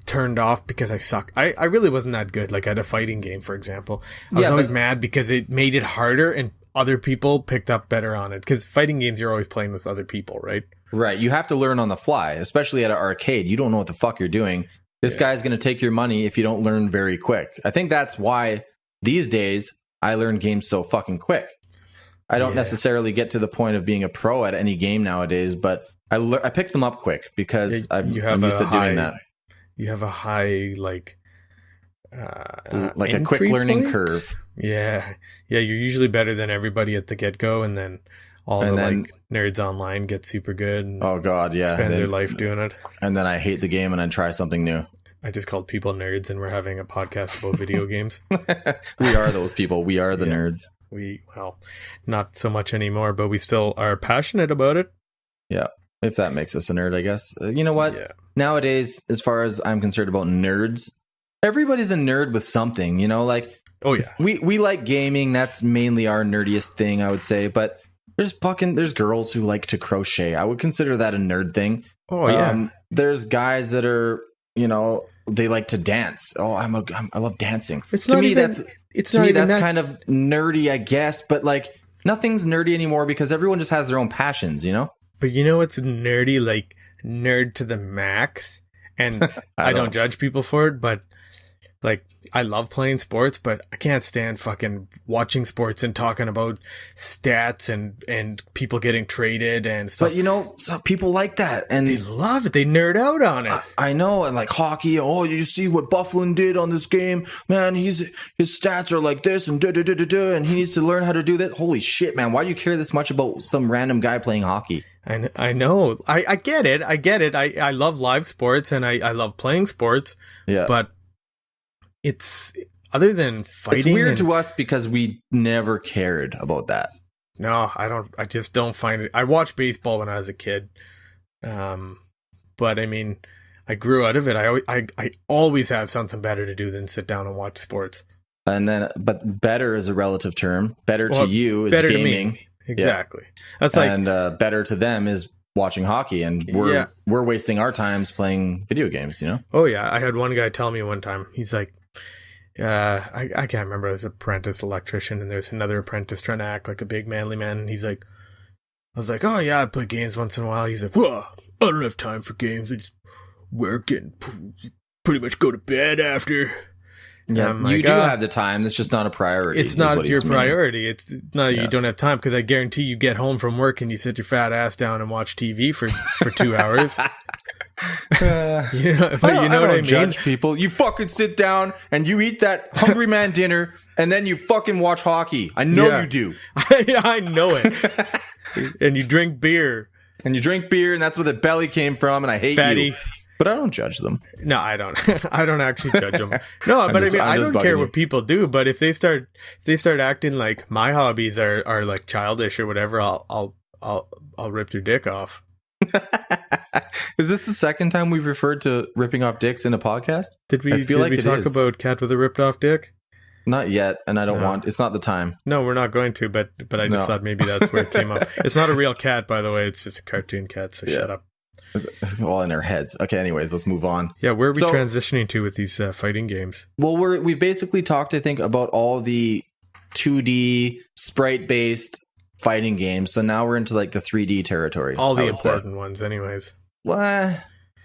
turned off because I suck. I really wasn't that good, like, at a fighting game, for example. I was always mad because it made it harder and other people picked up better on it. Because fighting games, you're always playing with other people, right? Right. You have to learn on the fly, especially at an arcade. You don't know what the fuck you're doing. This guy's going to take your money if you don't learn very quick. I think that's why these days I learn games so fucking quick. I don't necessarily get to the point of being a pro at any game nowadays, but I pick them up quick because I'm used to doing that. You have a high, like a quick learning curve. Yeah. Yeah, you're usually better than everybody at the get-go, and then like nerds online get super good and spend their life doing it. And then I hate the game and I try something new. I just called people nerds and we're having a podcast about video games. We are those people. We are the nerds. Well, not so much anymore, but we still are passionate about it. Yeah. If that makes us a nerd, I guess. You know what? Yeah. Nowadays, as far as I'm concerned about nerds, everybody's a nerd with something, you know, like Oh yeah. we like gaming. That's mainly our nerdiest thing, I would say. But there's girls who like to crochet. I would consider that a nerd thing. Oh yeah. There's guys that are, you know, they like to dance. Oh, I love dancing. It's to not me even, that's it's to not me even that's that, kind of nerdy, I guess. But like nothing's nerdy anymore because everyone just has their own passions, you know. But you know what's nerdy, like nerd to the max? And I don't judge people for it, but like I love playing sports, but I can't stand fucking watching sports and talking about stats and people getting traded and stuff. But you know, some people like that, and They love it. They nerd out on it. I know, and like hockey. Oh, you see what Bufflin did on this game, man? His stats are like this, and and he needs to learn how to do that. Holy shit, man! Why do you care this much about some random guy playing hockey? I know. I get it. I get it. I love live sports and I love playing sports. Yeah, But it's other than fighting. it's weird to us because we never cared about that. No, I don't. I just don't find it. I watched baseball when I was a kid, but I mean, I grew out of it. I always have something better to do than sit down and watch sports. And then, but better is a relative term. Better Well, to you is better to gaming, me. Exactly. That's like and better to them is watching hockey. And we're wasting our times playing video games. You know. oh yeah. I had one guy tell me one time. He's like, I can't remember. It was an apprentice electrician, and there's another apprentice trying to act like a big manly man. And he's like, I was like, oh yeah, I play games once in a while. He's like, whoa, I don't have time for games. I just work and pretty much go to bed after. Yeah, you do have the time. It's just not a priority. It's not your priority. It's not you don't have time, because I guarantee you get home from work and you sit your fat ass down and watch TV for 2 hours. You know what I mean? Judge people. You fucking sit down and you eat that hungry man dinner, and then you fucking watch hockey. I know you do. I know it. And you drink beer. And that's where the belly came from, and I hate Fatty. you. But I don't judge them. No, I don't. I don't actually judge them. No, but I don't care what people do. But if they start acting like my hobbies are like childish or whatever, I'll rip their dick off. Is this the second time we've referred to ripping off dicks in a podcast? Did we talk about cat with a ripped off dick? Not yet, and I don't want. It's not the time. No, we're not going to. But I just thought maybe that's where it came up. It's not a real cat, by the way. It's just a cartoon cat. So shut up. It's all in our heads. Okay, anyways, let's move on. Yeah, where are we transitioning to with these fighting games? Well, we've basically talked, I think, about all the 2D sprite-based fighting games. So now we're into like the 3D territory. All the important ones, anyways. Well,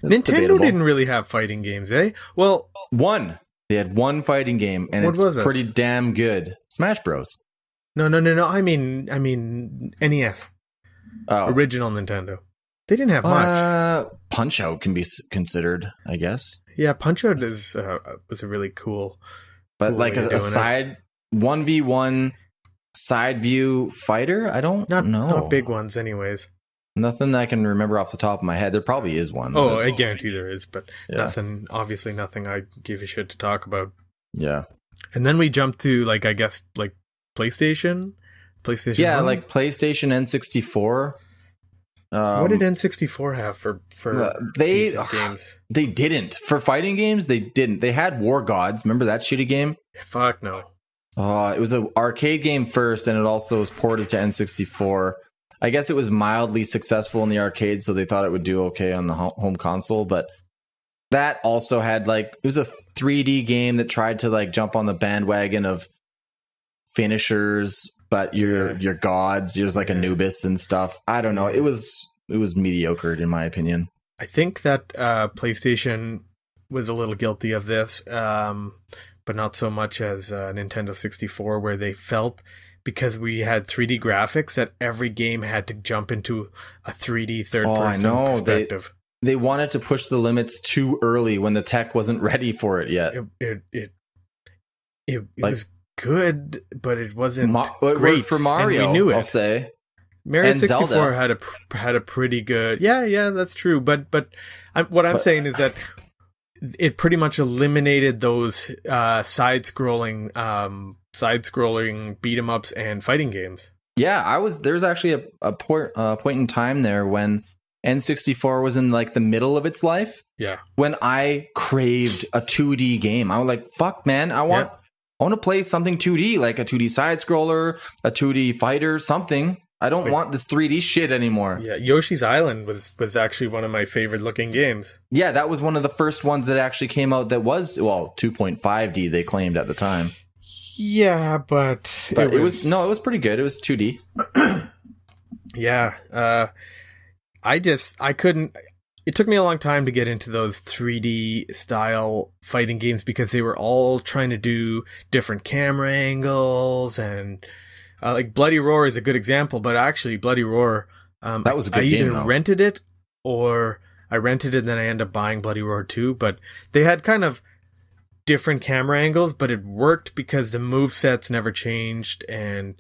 Nintendo didn't really have fighting games, eh? Well, they had one fighting game, and it's pretty damn good. Smash Bros. No. I mean NES. Original Nintendo. They didn't have much. Punch Out can be considered, I guess. Yeah, Punch Out was a really cool. But like a side 1v1 side view fighter, I don't know. Not big ones, anyways. Nothing I can remember off the top of my head. There probably is one. Oh, I guarantee there is, but nothing I give a shit to talk about. Yeah. And then we jumped to like, I guess, like PlayStation. Yeah, 1? like PlayStation N64. What did N64 have for decent games? They didn't. For fighting games, they didn't. They had War Gods. Remember that shitty game? Fuck no. It was an arcade game first, and it also was ported to N64. I guess it was mildly successful in the arcade, so they thought it would do okay on the home console. But that also had like, it was a 3D game that tried to like jump on the bandwagon of finishers, but you're gods. There's like Anubis and stuff. I don't know. It was mediocre in my opinion. I think that PlayStation was a little guilty of this, but not so much as Nintendo 64, where they felt, because we had 3D graphics, that every game had to jump into a 3D third-person perspective. They wanted to push the limits too early when the tech wasn't ready for it yet. It was good, but it wasn't great for Mario. And we knew it. I'll say Mario and 64 Zelda had a pretty good. Yeah, that's true. But what I'm saying is that it pretty much eliminated those side-scrolling beat 'em ups and fighting games. Yeah, there was actually a point in time there when N64 was in like the middle of its life. Yeah. When I craved a 2D game, I was like, "Fuck, man! I want to play something 2D, like a 2D side scroller, a 2D fighter, something. I don't want this 3D shit anymore." Yeah, Yoshi's Island was actually one of my favorite looking games. Yeah, that was one of the first ones that actually came out that was 2.5D. They claimed at the time. Yeah, but it was pretty good. It was 2D. Yeah, I couldn't. It took me a long time to get into those 3D style fighting games because they were all trying to do different camera angles and like Bloody Roar is a good example. But actually, Bloody Roar, that was a good game. I either though. rented it or I rented it and then I ended up buying Bloody Roar 2. But they had kind of different camera angles, but it worked because the movesets never changed and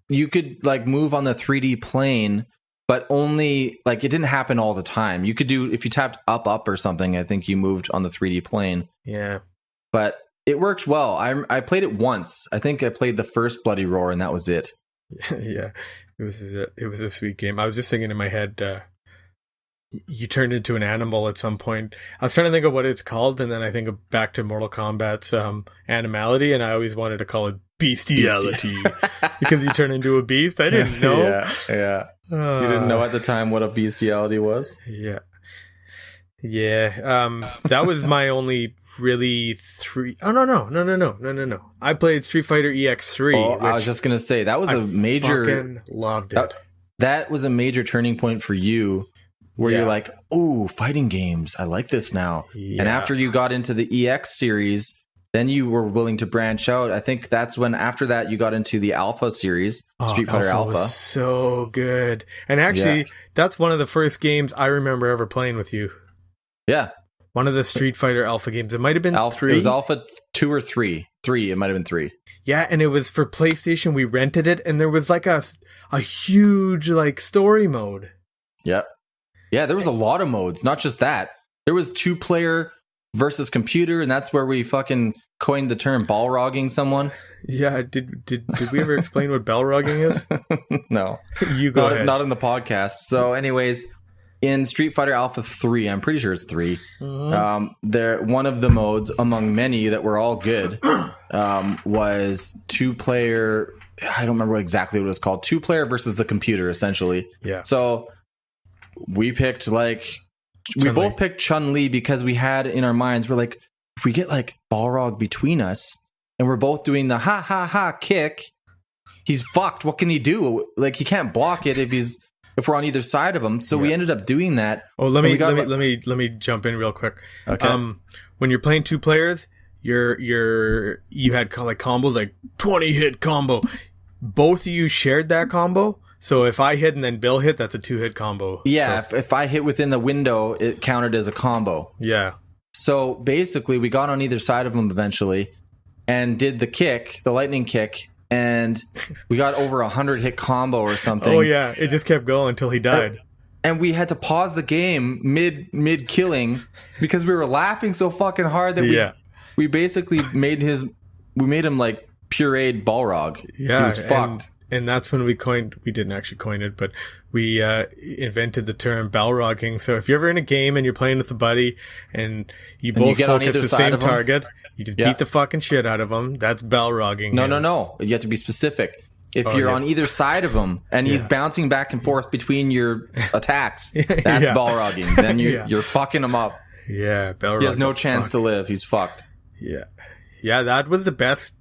you could like move on the 3D plane. But only, like, it didn't happen all the time. You could do, if you tapped up or something, I think you moved on the 3D plane. Yeah. But it worked well. I played it once. I think I played the first Bloody Roar, and that was it. Yeah. It was a sweet game. I was just thinking in my head, you turned into an animal at some point. I was trying to think of what it's called, and then I think of back to Mortal Kombat's animality, and I always wanted to call it bestiality. Because you turn into a beast. I didn't know. Yeah. You didn't know at the time what a bestiality was? Yeah. That was my only really no. I played Street Fighter EX3. Oh, I was just gonna say that was a major. Fucking loved it. That was a major turning point for you, where you're like, "Oh, fighting games! I like this now." Yeah. And after you got into the EX series, then you were willing to branch out. I think that's when, after that, you got into the Alpha series, Street Fighter Alpha. Was so good. And actually, that's one of the first games I remember ever playing with you. Yeah. One of the Street Fighter Alpha games. It might have been 3. It was Alpha 2 or 3. 3. It might have been 3. Yeah, and it was for PlayStation. We rented it, and there was like a huge like story mode. Yep. Yeah, there was a lot of modes. Not just that. There was 2-player versus computer, and that's where we fucking coined the term balrogging someone. Yeah, did we ever explain what balrogging is? No. You go ahead. Not in the podcast. So anyways, in Street Fighter Alpha 3, I'm pretty sure it's 3, one of the modes among many that were all good was 2-player. I don't remember exactly what it was called. 2-player versus the computer, essentially. Yeah. So we picked we both picked Chun-Li because we had in our minds, we're like, if we get like Balrog between us and we're both doing the ha ha ha kick, he's fucked. What can he do? Like, he can't block it if we're on either side of him. So we ended up doing that. Oh, let me jump in real quick. Okay. When you're playing 2 players, you had like combos like 20 hit combo. Both of you shared that combo. So if I hit and then Bill hit, that's a 2-hit combo. Yeah, so if I hit within the window, it counted as a combo. Yeah. So basically, we got on either side of him eventually and did the lightning kick, and we got over 100-hit combo or something. Oh, yeah. It just kept going until he died. And we had to pause the game mid killing because we were laughing so fucking hard that we basically made him like pureed Balrog. Yeah. He was fucked. And that's when we didn't actually coin it, but we invented the term balrogging. So if you're ever in a game and you're playing with a buddy and you both focus the same target, you just beat the fucking shit out of them. That's balrogging. No. You have to be specific. If you're on either side of him and he's bouncing back and forth between your attacks, that's balrogging. Then you're fucking him up. Yeah, balrogging. He has no chance to live. He's fucked. Yeah. Yeah, that was the best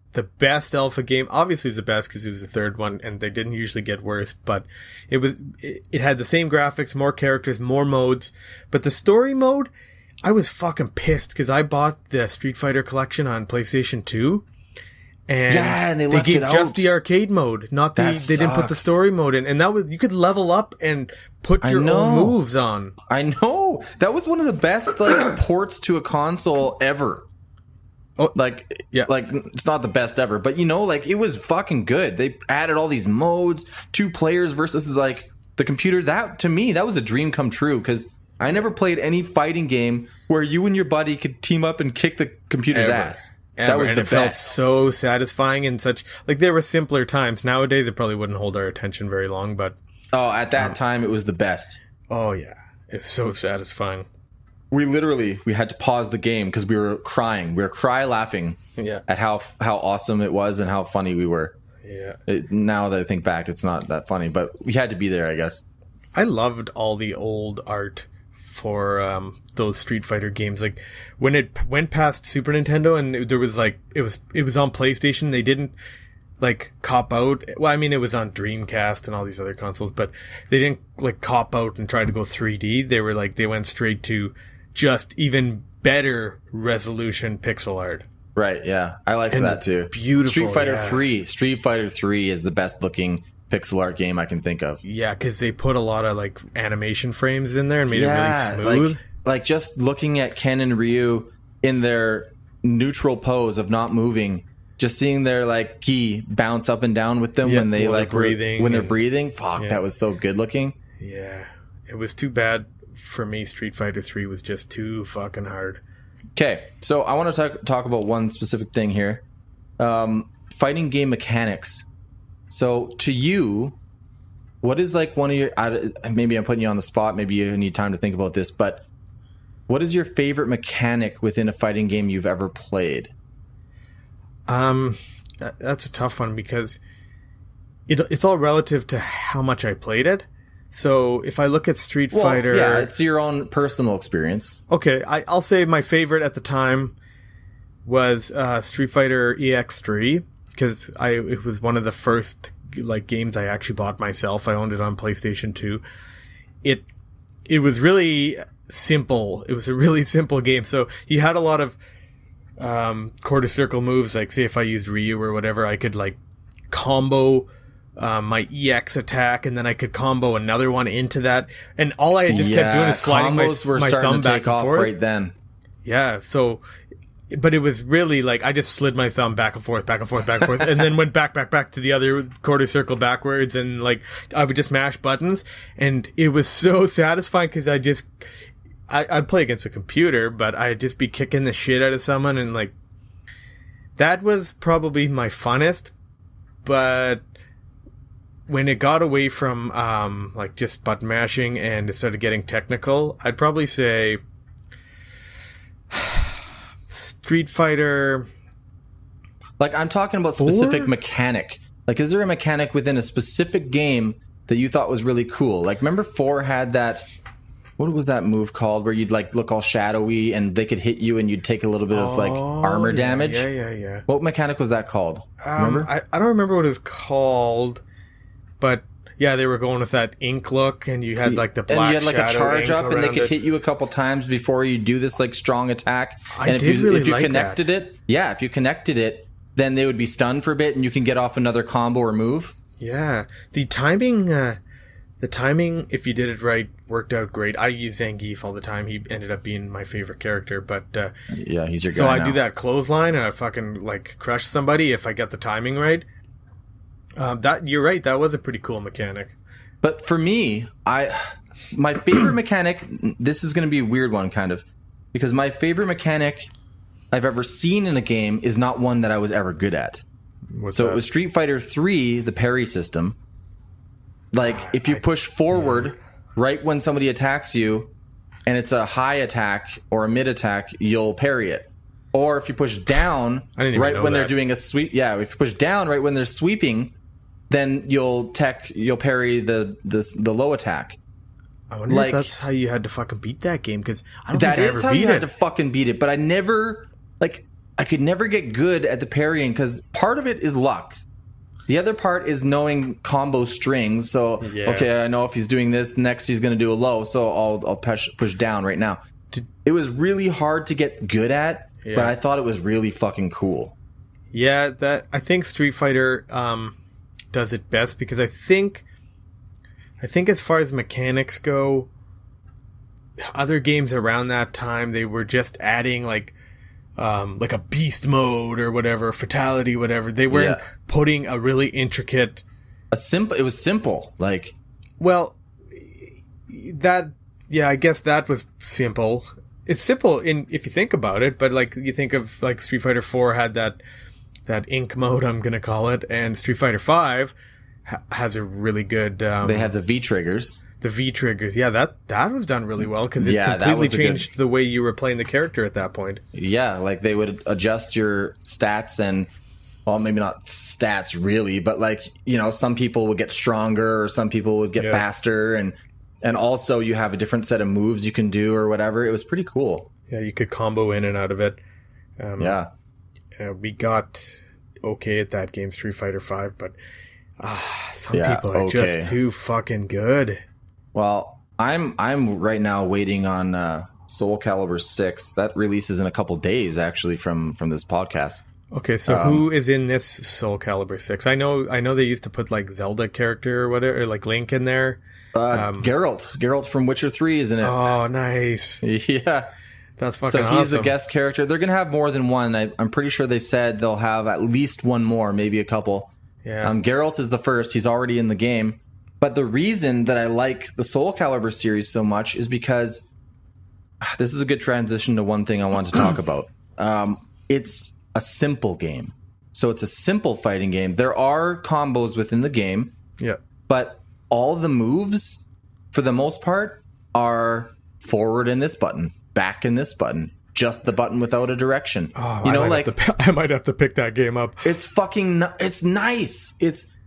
Alpha game. Obviously it's the best because it was the third one and they didn't usually get worse, but it had the same graphics, more characters, more modes. But the story mode, I was fucking pissed because I bought the Street Fighter collection on PlayStation 2 and they left gave it out. just the arcade mode, not they didn't put the story mode in. And that was, you could level up and put your own moves on. I know. That was one of the best like ports to a console ever. Oh, like it's not the best ever, but it was fucking good. They added all these modes, 2 players versus like the computer. That to me, that was a dream come true because I never played any fighting game where you and your buddy could team up and kick the computer's ass. That was the best. Felt so satisfying and such. Like there were simpler times. Nowadays, it probably wouldn't hold our attention very long, but at that time, it was the best. Oh yeah, it's so satisfying. We had to pause the game because we were crying. We were laughing at how awesome it was and how funny we were. Yeah. Now that I think back, it's not that funny, but we had to be there, I guess. I loved all the old art for those Street Fighter games. Like when it went past Super Nintendo and there was like it was on PlayStation. They didn't like cop out. Well, I mean, it was on Dreamcast and all these other consoles, but they didn't like cop out and try to go 3D. They were like they went straight to just even better resolution pixel art. Right, yeah. I liked that too. Beautiful. Street Fighter 3. Street Fighter 3 is the best looking pixel art game I can think of. Yeah, because they put a lot of like animation frames in there and made it really smooth. Like just looking at Ken and Ryu in their neutral pose of not moving, just seeing their like ki bounce up and down with them when they like breathing. When they're breathing. Fuck, that was so good looking. Yeah. It was too bad for me. Street Fighter 3 was just too fucking hard. Okay, so I want to talk about one specific thing here. Fighting game mechanics. So to you, what is like one of your... maybe I'm putting you on the spot. Maybe you need time to think about this. But what is your favorite mechanic within a fighting game you've ever played? That's a tough one because it's all relative to how much I played it. So if I look at Street Fighter... Yeah, it's your own personal experience. Okay, I'll say my favorite at the time was Street Fighter EX3 because it was one of the first like games I actually bought myself. I owned it on PlayStation 2. It was really simple. It was a really simple game. So you had a lot of quarter circle moves. Like say if I used Ryu or whatever, I could like combo my EX attack, and then I could combo another one into that, and all I just kept doing is sliding my thumb back and forth. Right then. Yeah, so, but it was really like I just slid my thumb back and forth, and then went back to the other quarter circle backwards, and like I would just mash buttons, and it was so satisfying because I'd play against a computer, but I'd just be kicking the shit out of someone, and like that was probably my funnest, but when it got away from like just button mashing and it started getting technical, I'd probably say Street Fighter. Like I'm talking about 4? Specific mechanic. Like is there a mechanic within a specific game that you thought was really cool? Like remember 4 had that, what was that move called where you'd like look all shadowy and they could hit you and you'd take a little bit of like armor damage? Yeah. What mechanic was that called? Remember? I don't remember what it's called. But yeah, they were going with that ink look, and you had like the black. And you had like a charge up, and they could hit you a couple times before you do this like strong attack. And if you connected it, if you connected it, then they would be stunned for a bit, and you can get off another combo or move. Yeah, the timing, if you did it right, worked out great. I use Zangief all the time. He ended up being my favorite character, but yeah, he's your guy. So I now. do that clothesline, and I fucking like crush somebody if I get the timing right. That you're right. That was a pretty cool mechanic. But for me, my favorite mechanic. This is going to be a weird one, kind of, because my favorite mechanic I've ever seen in a game is not one that I was ever good at. What's that? It was Street Fighter 3, the parry system. Like if you push forward right when somebody attacks you, and it's a high attack or a mid attack, you'll parry it. Or if you push down right when they're doing a sweep, if you push down right when they're sweeping, then you'll parry the low attack. I wonder if that's how you had to fucking beat that game, because I don't think I ever beat it. That is how you had to fucking beat it, but I never, like, I could never get good at the parrying, because part of it is luck. The other part is knowing combo strings. So, okay, I know if he's doing this, next he's going to do a low, so I'll push down right now. It was really hard to get good at, but I thought it was really fucking cool. Yeah, I think Street Fighter does it best, because I think as far as mechanics go, other games around that time, they were just adding like a beast mode or whatever, fatality, whatever. They weren't putting a really intricate... It was simple. Like... Well, I guess that was simple. It's simple if you think about it, but like you think of like Street Fighter 4 had that ink mode, I'm going to call it, and Street Fighter 5 has a really good... they had the V triggers. The V triggers. Yeah, that was done really well because it Yeah, that completely was a good- changed the way you were playing the character at that point. Yeah, like they would adjust your stats and, well, maybe not stats really, but like, you know, some people would get stronger or some people would get faster, and also you have a different set of moves you can do or whatever. It was pretty cool. Yeah, you could combo in and out of it. Yeah. We got okay at that game, Street Fighter V, but some Yeah, people are just too fucking good. Well, I'm right now waiting on Soul Calibur 6. That releases in a couple days actually from this podcast. Okay, so who is in this Soul Calibur 6? I know they used to put like Zelda character or whatever, or like Link in there. Geralt from Witcher 3 is in it. Oh, nice. Yeah. That's fucking awesome. So he's a guest character. They're going to have more than one. I'm pretty sure they said they'll have at least one more, maybe a couple. Yeah. Geralt is the first. He's already in the game. But the reason that I like the Soul Calibur series so much is because this is a good transition to one thing I want to talk about. It's a simple game. So it's a simple fighting game. There are combos within the game. Yeah. But all the moves, for the most part, are forward in this button, back in this button, just the button without a direction. Oh, you know, I might have to pick that game up. It's fucking. It's nice.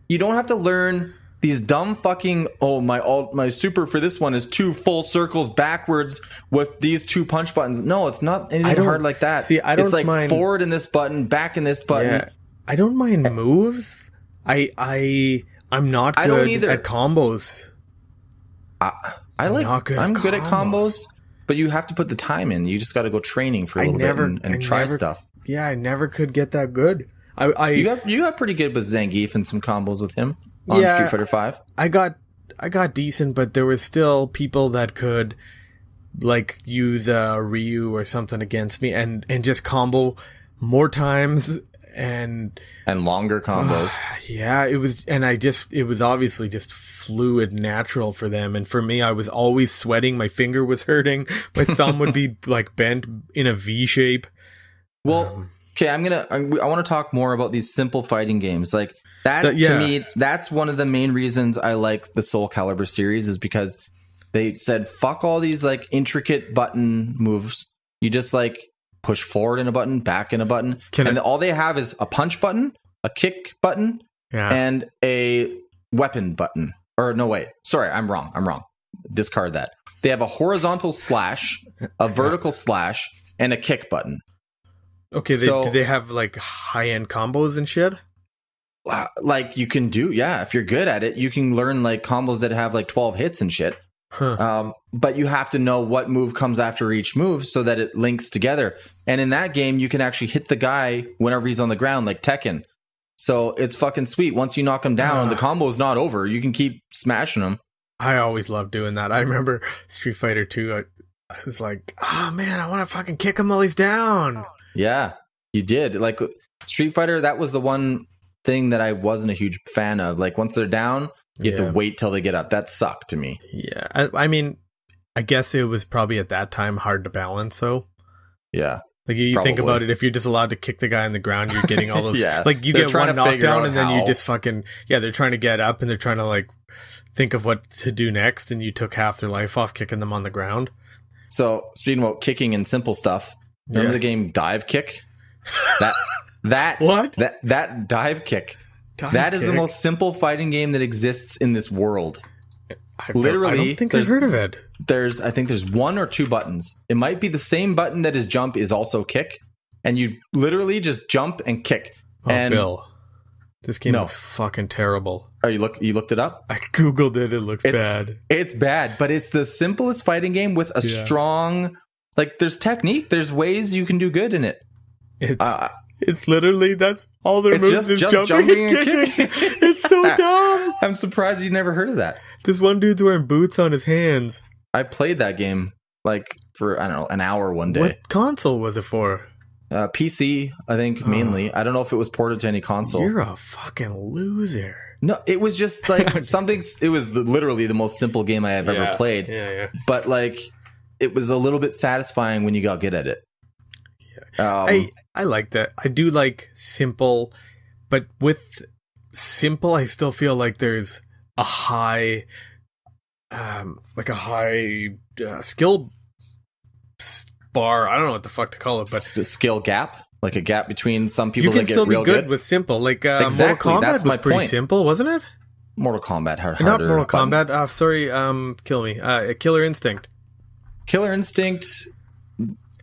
You don't have to learn these dumb fucking. Oh, my super for this one is 2 full circles backwards with these 2 punch buttons. No, it's not anything hard like that. See, I don't It's like mind forward in this button, back in this button. Yeah. I don't mind moves. I'm not I don't good either. at combos. I'm good at combos, but you have to put the time in. You just got to go training for a little bit and try stuff. Yeah, I never could get that good. You got pretty good with Zangief and some combos with him on Street Fighter 5. I got decent, but there was still people that could like use Ryu or something against me and just combo more times and longer combos. Yeah, it was obviously just fluid, natural for them, and for me, I was always sweating. My finger was hurting. My thumb would be like bent in a V shape. Well, okay, I want to talk more about these simple fighting games. Like that to me, that's one of the main reasons I like the Soul Calibur series, is because they said fuck all these like intricate button moves. You just like push forward in a button, back in a button, all they have is a punch button, a kick button, and a weapon button. Or no, wait, sorry, I'm wrong. Discard that. They have a horizontal slash, a vertical slash, and a kick button. Okay, do they have like high-end combos and shit? Like you can do, if you're good at it, you can learn like combos that have like 12 hits and shit. But you have to know what move comes after each move so that it links together. And in that game, you can actually hit the guy whenever he's on the ground, like Tekken. So it's fucking sweet. Once you knock him down, the combo is not over. You can keep smashing him. I always loved doing that. I remember Street Fighter 2. I was like, oh man, I want to fucking kick him while he's down. Yeah, you did. Like Street Fighter, that was the one thing that I wasn't a huge fan of. Like once they're down, you have to wait till they get up. That sucked to me. Yeah, I mean, I guess it was probably at that time hard to balance. So yeah. Like you think about it, if you're just allowed to kick the guy on the ground, you're getting all those. Like you they're get one knockdown and then how. you just fucking they're trying to get up and they're trying to like think of what to do next, and you took half their life off kicking them on the ground. So speaking about kicking and simple stuff, remember the game Dive Kick? That dive kick. That is the most simple fighting game that exists in this world. I don't think I've heard of it. I think there's 1 or 2 buttons. It might be the same button that is jump is also kick, and you literally just jump and kick. Oh, and Bill, this game looks fucking terrible. Oh, you looked it up? I googled it. It looks bad. It's bad, but it's the simplest fighting game with a strong. Like, there's technique. There's ways you can do good in it. It's literally, that's all their moves is jumping and kicking. It's so dumb. I'm surprised you never heard of that. This one dude's wearing boots on his hands. I played that game like for, I don't know, an hour one day. What console was it for? PC, I think, mainly. I don't know if it was ported to any console. You're a fucking loser. No, it was just like something. It was literally the most simple game I have ever played. Yeah. But like, it was a little bit satisfying when you got good at it. I like that. I do like simple, but with simple, I still feel like there's a high like a high skill bar. I don't know what the fuck to call it, but Skill gap, like a gap between some people you can that get still real be good with simple. Like Exactly, Mortal Kombat that's was my pretty point. simple, wasn't it? Mortal Kombat harder. Not Mortal button. Kombat. Sorry, kill me. Killer Instinct. Killer Instinct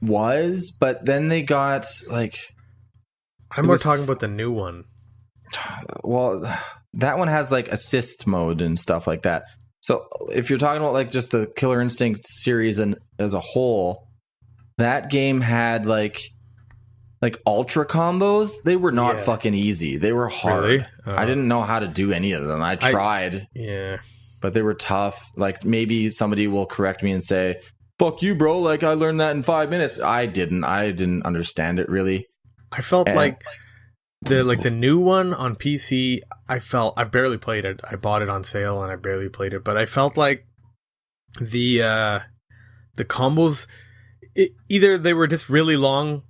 was, but then they got like. I'm more talking about the new one. Well, that one has like assist mode and stuff like that. So if you're talking about like just the Killer Instinct series and as a whole, that game had like ultra combos. They were not fucking easy. They were hard. Really? I didn't know how to do any of them. I tried. Yeah. But they were tough. Like maybe somebody will correct me and say, "Fuck you, bro. Like I learned that in 5 minutes." I didn't understand it really. I felt like the new one on PC, I barely played it. I bought it on sale and I barely played it, but I felt like the combos either they were just really long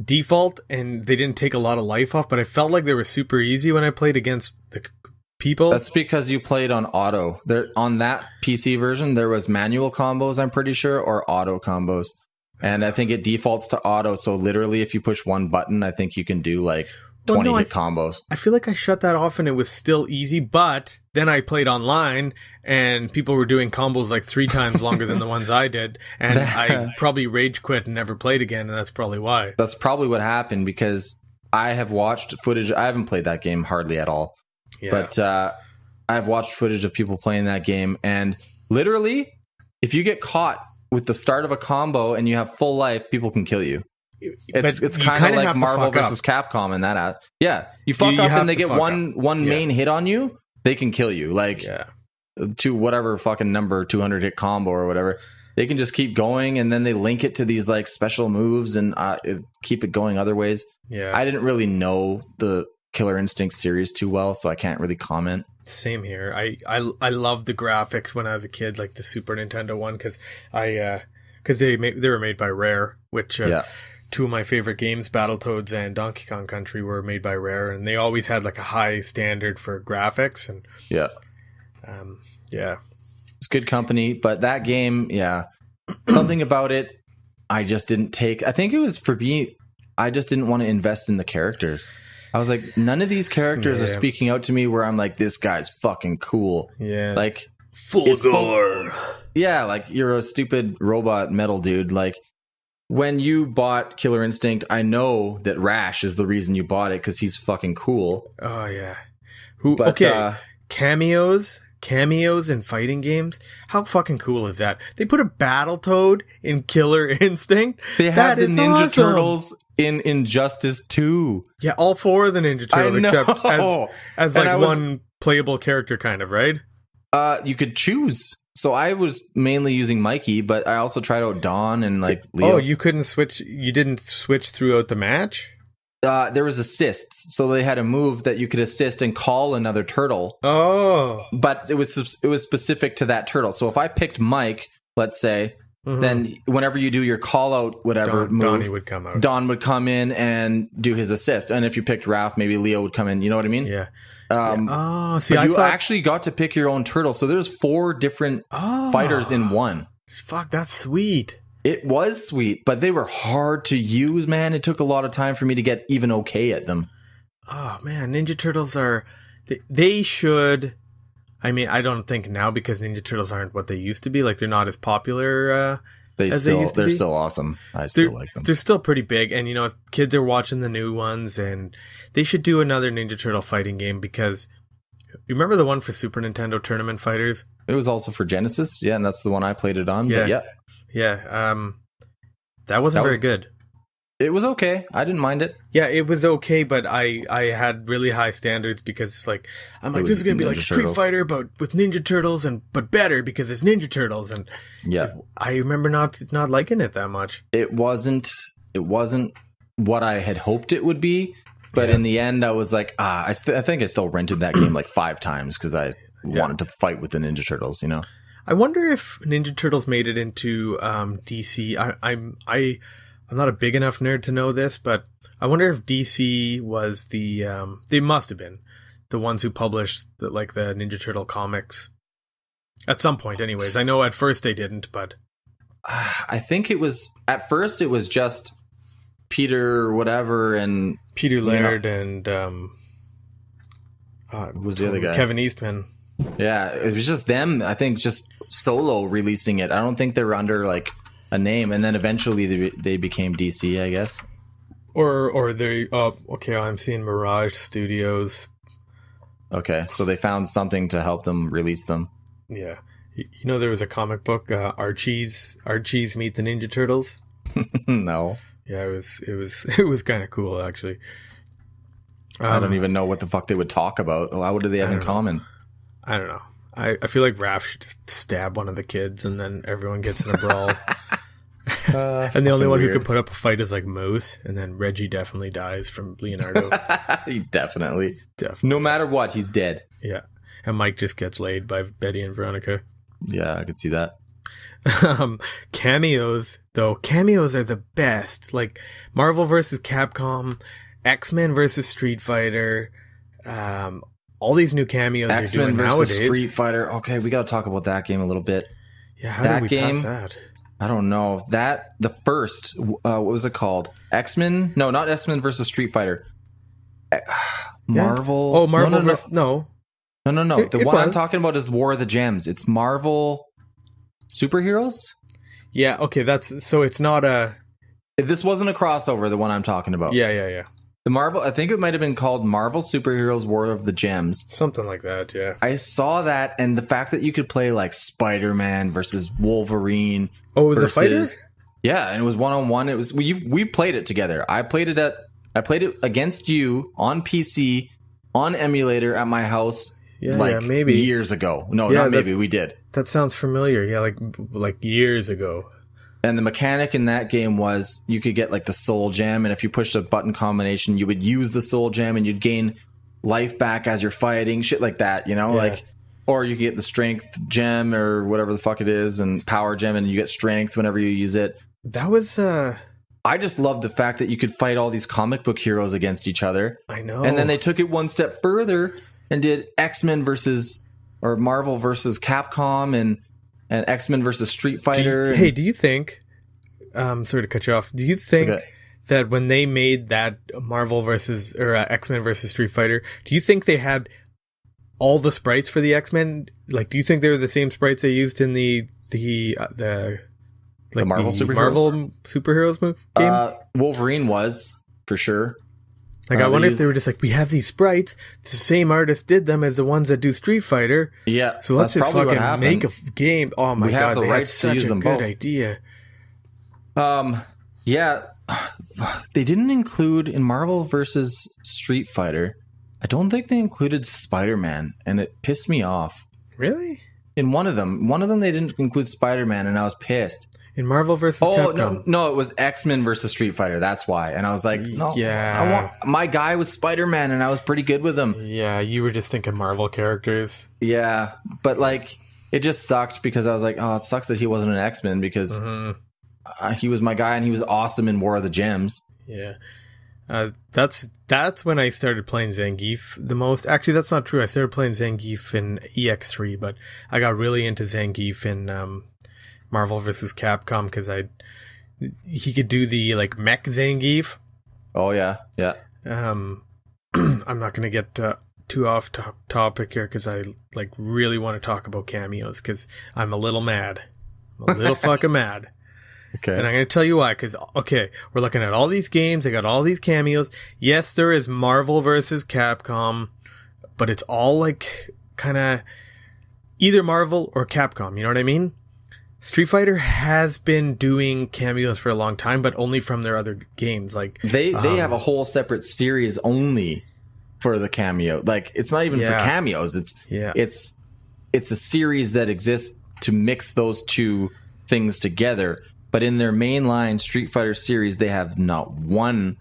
default and they didn't take a lot of life off, but I felt like they were super easy when I played against the people. That's because you played on auto. There on that PC version there was manual combos, I'm pretty sure, or auto combos. And I think it defaults to auto, so literally if you push one button, I think you can do like 20 hit combos. I feel like I shut that off and it was still easy, but then I played online and people were doing combos like 3 times longer than the ones I did, and I probably rage quit and never played again, and that's probably why. That's probably what happened, because I have watched footage. I haven't played that game hardly at all, but I've watched footage of people playing that game, and literally, if you get caught with the start of a combo and you have full life, people can kill you. It's kind of like Marvel versus Capcom in that. Yeah, you fuck up and they get one main hit on you, they can kill you. Like to whatever fucking number 200 hit combo or whatever. They can just keep going, and then they link it to these like special moves and keep it going other ways. Yeah, I didn't really know the Killer Instinct series too well, so I can't really comment. Same here. I loved the graphics when I was a kid, like the Super Nintendo one, because they were made by Rare, which two of my favorite games, Battletoads and Donkey Kong Country, were made by Rare, and they always had like a high standard for graphics. And it's good company. But that game, something about it, I just didn't take. I think it was for me. I just didn't want to invest in the characters. I was like, none of these characters are speaking out to me where I'm like, this guy's fucking cool. Yeah. Like, full gore. Yeah, like, you're a stupid robot metal dude. Like, when you bought Killer Instinct, I know that Rash is the reason you bought it, because he's fucking cool. Oh, yeah. Cameos in fighting games? How fucking cool is that? They put a Battletoad in Killer Instinct? They have the Ninja Turtles in Injustice 2. Yeah, all 4 of the Ninja Turtles, except as like one playable character, kind of, right? You could choose. So I was mainly using Mikey, but I also tried out Dawn and like Leo. Oh, you couldn't switch? You didn't switch throughout the match? There was assists, so they had a move that you could assist and call another turtle. Oh, but it was specific to that turtle. So if I picked Mike, let's say, then whenever you do your call out whatever move, Donnie would come out. Don would come in and do his assist. And if you picked Ralph, maybe Leo would come in. You know what I mean? Yeah. Oh, see, I thought actually got to pick your own turtle. So there's 4 different fighters in one. Fuck, that's sweet. It was sweet, but they were hard to use, man. It took a lot of time for me to get even okay at them. Oh, man. Ninja Turtles are... They should... I mean, I don't think now, because Ninja Turtles aren't what they used to be. Like, they're not as popular they used to be. They're still awesome. I still like them. They're still pretty big. And, you know, kids are watching the new ones. And they should do another Ninja Turtle fighting game, because... You remember the one for Super Nintendo Tournament Fighters? It was also for Genesis. Yeah, and that's the one I played it on. Yeah. But yeah. That wasn't very good. It was okay. I didn't mind it. Yeah, it was okay, but I had really high standards, because like I'm like, this is gonna be like Street Fighter, but with Ninja Turtles, but better because it's Ninja Turtles. And I remember not liking it that much. It wasn't what I had hoped it would be, but in the end, I was like, I think I still rented that game like 5 times because I wanted to fight with the Ninja Turtles. You know. I wonder if Ninja Turtles made it into DC. I'm not a big enough nerd to know this, but I wonder if DC was the they must have been the ones who published the Ninja Turtle comics. At some point, anyways. I know at first they didn't, but I think it was at first it was just Peter whatever and Peter Laird and who was the other guy? Kevin Eastman. Yeah, it was just them. I think just solo releasing it. I don't think they were under like a name, and then eventually they became DC, I guess. Or they okay, I'm seeing Mirage Studios. Okay, so they found something to help them release them. Yeah. You know there was a comic book, Archie's Meet the Ninja Turtles? No. Yeah, it was kind of cool actually. I don't even know what the fuck they would talk about. What do they have in common? I don't know. I feel like Raph should just stab one of the kids and then everyone gets in a brawl. And the only one who could put up a fight is like Moose, and then Reggie definitely dies from Leonardo. He definitely. No matter what, he's dead. Yeah. And Mike just gets laid by Betty and Veronica. Yeah, I could see that. Cameos, though. Cameos are the best. Like Marvel vs. Capcom, X-Men vs. Street Fighter, all these new cameos X-Men are doing versus nowadays. Street Fighter. Okay, we got to talk about that game a little bit. Yeah, how that did we game, pass that? I don't know. The first, what was it called? X-Men? No, not X-Men versus Street Fighter. Marvel. Yeah. Oh, Marvel versus... No. No. The one I'm talking about is War of the Gems. It's Marvel Superheroes? Yeah, okay, so it's not a... This wasn't a crossover, the one I'm talking about. Yeah. The Marvel, I think it might have been called Marvel Superheroes War of the Gems. Something like that, yeah. I saw that, and the fact that you could play like Spider-Man versus Wolverine. Oh, it was a fighter? Yeah, and it was one-on-one. It was we played it together. I played it against you on PC on emulator at my house. Yeah, maybe years ago. No, not maybe. We did. That sounds familiar. Yeah, like years ago. And the mechanic in that game was you could get like the soul gem, and if you pushed a button combination, you would use the soul gem, and you'd gain life back as you're fighting, shit like that. You know, like, or you could get the strength gem or whatever the fuck it is, and power gem, and you get strength whenever you use it. That was. I just loved the fact that you could fight all these comic book heroes against each other. I know. And then they took it one step further and did X-Men versus or Marvel versus Capcom and X-Men versus Street Fighter. Do you think, sorry to cut you off, do you think that when they made that Marvel versus, or X-Men versus Street Fighter, do you think they had all the sprites for the X-Men? Like, do you think they were the same sprites they used in the Marvel Superheroes game? Wolverine was, for sure. Like, I wonder if they were just like, we have these sprites, the same artist did them as the ones that do Street Fighter. Yeah. So let's just fucking make a game. Oh my god, they had such a good idea. Yeah. They didn't include, in Marvel versus Street Fighter, I don't think they included Spider-Man, and it pissed me off. Really? In one of them they didn't include Spider-Man, and I was pissed. In Marvel versus Capcom. No, it was X-Men versus Street Fighter. That's why. And I was like, no, yeah. My guy was Spider-Man, and I was pretty good with him. Yeah, you were just thinking Marvel characters. Yeah, but like, it just sucked because I was like, oh, it sucks that he wasn't an X-Men because he was my guy, and he was awesome in War of the Gems. Yeah. That's when I started playing Zangief the most. Actually, that's not true. I started playing Zangief in Ep.3, but I got really into Zangief in Marvel vs. Capcom because he could do the like mech Zangief. Oh yeah. I'm not gonna get too off topic here because I like really want to talk about cameos because I'm a little mad. I'm a little fucking mad. Okay. And I'm going to tell you why, because, okay, we're looking at all these games, they got all these cameos. Yes, there is Marvel versus Capcom, but it's all like kind of either Marvel or Capcom, you know what I mean? Street Fighter has been doing cameos for a long time, but only from their other games. Like they have a whole separate series only for the cameo. Like, it's not even for cameos. It's a series that exists to mix those two things together. But in their mainline Street Fighter series, they have not one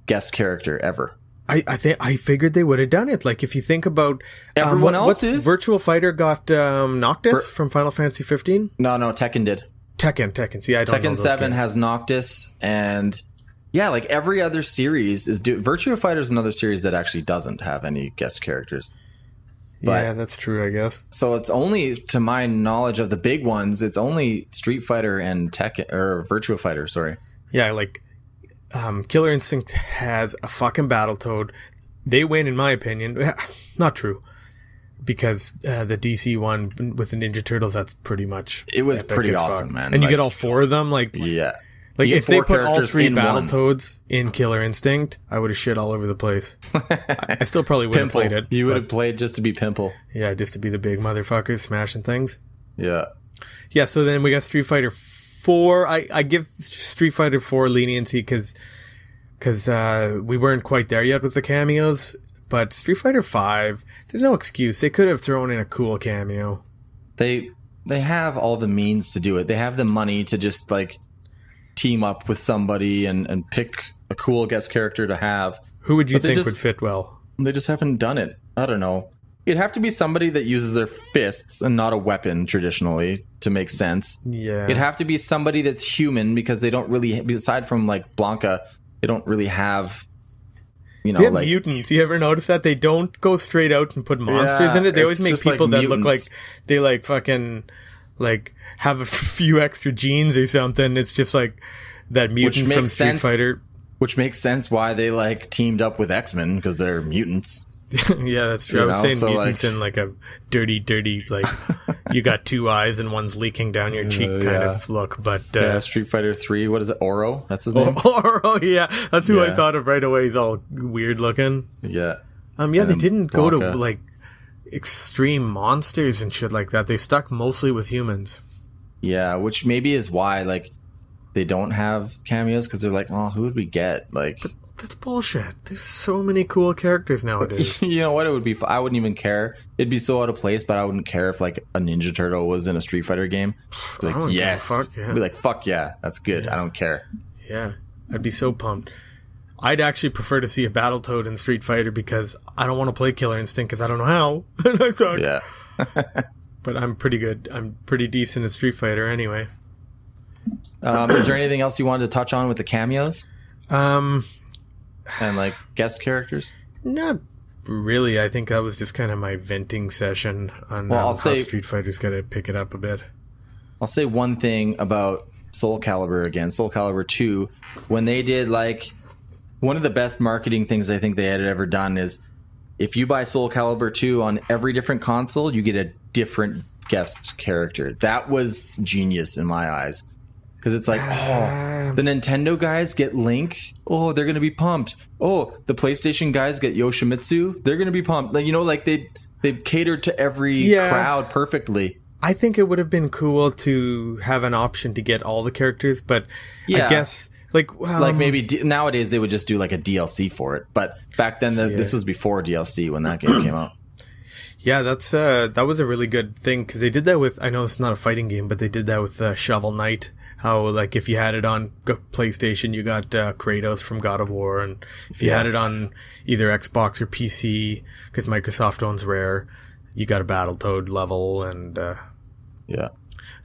guest character ever. I figured they would have done it. Like, if you think about everyone else, is Virtual Fighter got Noctis from Final Fantasy 15. No, Tekken did. Tekken. See, I don't know Tekken those 7 games. has Noctis, and yeah, like every other series is. Virtua Fighter is another series that actually doesn't have any guest characters. But, yeah, that's true, I guess. So it's only, to my knowledge of the big ones, it's only Street Fighter and Virtua Fighter, sorry. Yeah, like, Killer Instinct has a fucking Battletoad. They win, in my opinion. Not true. Because the DC one with the Ninja Turtles, that's pretty much It was epic pretty as awesome, fuck. man. And Like, you get all four of them, like... Yeah. Like, You get if they four put all characters three in one. Battletoads in Killer Instinct, I would have shit all over the place. I still probably would have Pimple. played it. You would but- have played just to be Pimple. Yeah, just to be the big motherfuckers smashing things. Yeah. Yeah, so then we got Street Fighter 4. I give Street Fighter 4 leniency because we weren't quite there yet with the cameos. But Street Fighter 5, there's no excuse. They could have thrown in a cool cameo. They have all the means to do it. They have the money to just, like, team up with somebody and pick a cool guest character to have. Who would you But they think just- would fit well? They just haven't done it. I don't know. It'd have to be somebody that uses their fists and not a weapon traditionally to make sense. Yeah. It'd have to be somebody that's human because they don't really, aside from like Blanca, they don't really have, you know, They have like mutants. You ever notice that? They don't go straight out and put monsters Yeah, in it. They it's always make just like people that look like mutants. they like fucking like have a few extra genes or something. It's just like that mutant from makes Street sense. Fighter. which makes sense why they like teamed up with X-Men because they're mutants. Yeah, that's true. You I was know, saying so, mutants in like a dirty, like you got two eyes and one's leaking down your cheek kind yeah. of look. But Street Fighter 3, what is it? Oro? That's his name? oh yeah, that's who I Yeah. thought of right away. He's all weird looking. Yeah. Yeah, And they then didn't go to Blanca. like extreme monsters and shit like that. They stuck mostly with humans. Yeah, which maybe is why like they don't have cameos because they're like, oh, who would we get? Like, That's bullshit. There's so many cool characters nowadays. you know what? It would be. I wouldn't even care. It'd be so out of place, but I wouldn't care if like a Ninja Turtle was in a Street Fighter game. Be I like, don't give a yes. fuck, yeah. Be like, fuck yeah, that's good. I don't care. Yeah, I'd be so pumped. I'd actually prefer to see a Battletoad in Street Fighter because I don't want to play Killer Instinct because I don't know how. And I suck. Yeah. But I'm pretty good. I'm pretty decent at Street Fighter anyway. Is there anything else you wanted to touch on with the cameos Um, and like guest characters? not really. I think that was just kind of my venting session on Well, I'll how say- Street Fighter's got to pick it up a bit. I'll say one thing about Soul Calibur again. Soul Calibur 2, when they did like one of the best marketing things I think they had ever done is if you buy Soul Calibur 2 on every different console, you get a different guest character. That was genius in my eyes. Because it's like, oh, the Nintendo guys get Link. Oh, they're going to be pumped. Oh, the PlayStation guys get Yoshimitsu. They're going to be pumped. Like, you know, like they catered to every Yeah. crowd perfectly. I think it would have been cool to have an option to get all the characters, but Yeah. I guess like Maybe nowadays they would just do like a DLC for it. But back then, this was before DLC when that game came out. yeah, that was a really good thing because they did that with. I know it's not a fighting game, but they did that with Shovel Knight. How like if you had it on PlayStation, you got Kratos from God of War, and if you had it on either Xbox or PC, because Microsoft owns Rare, you got a Battletoad level. And Yeah.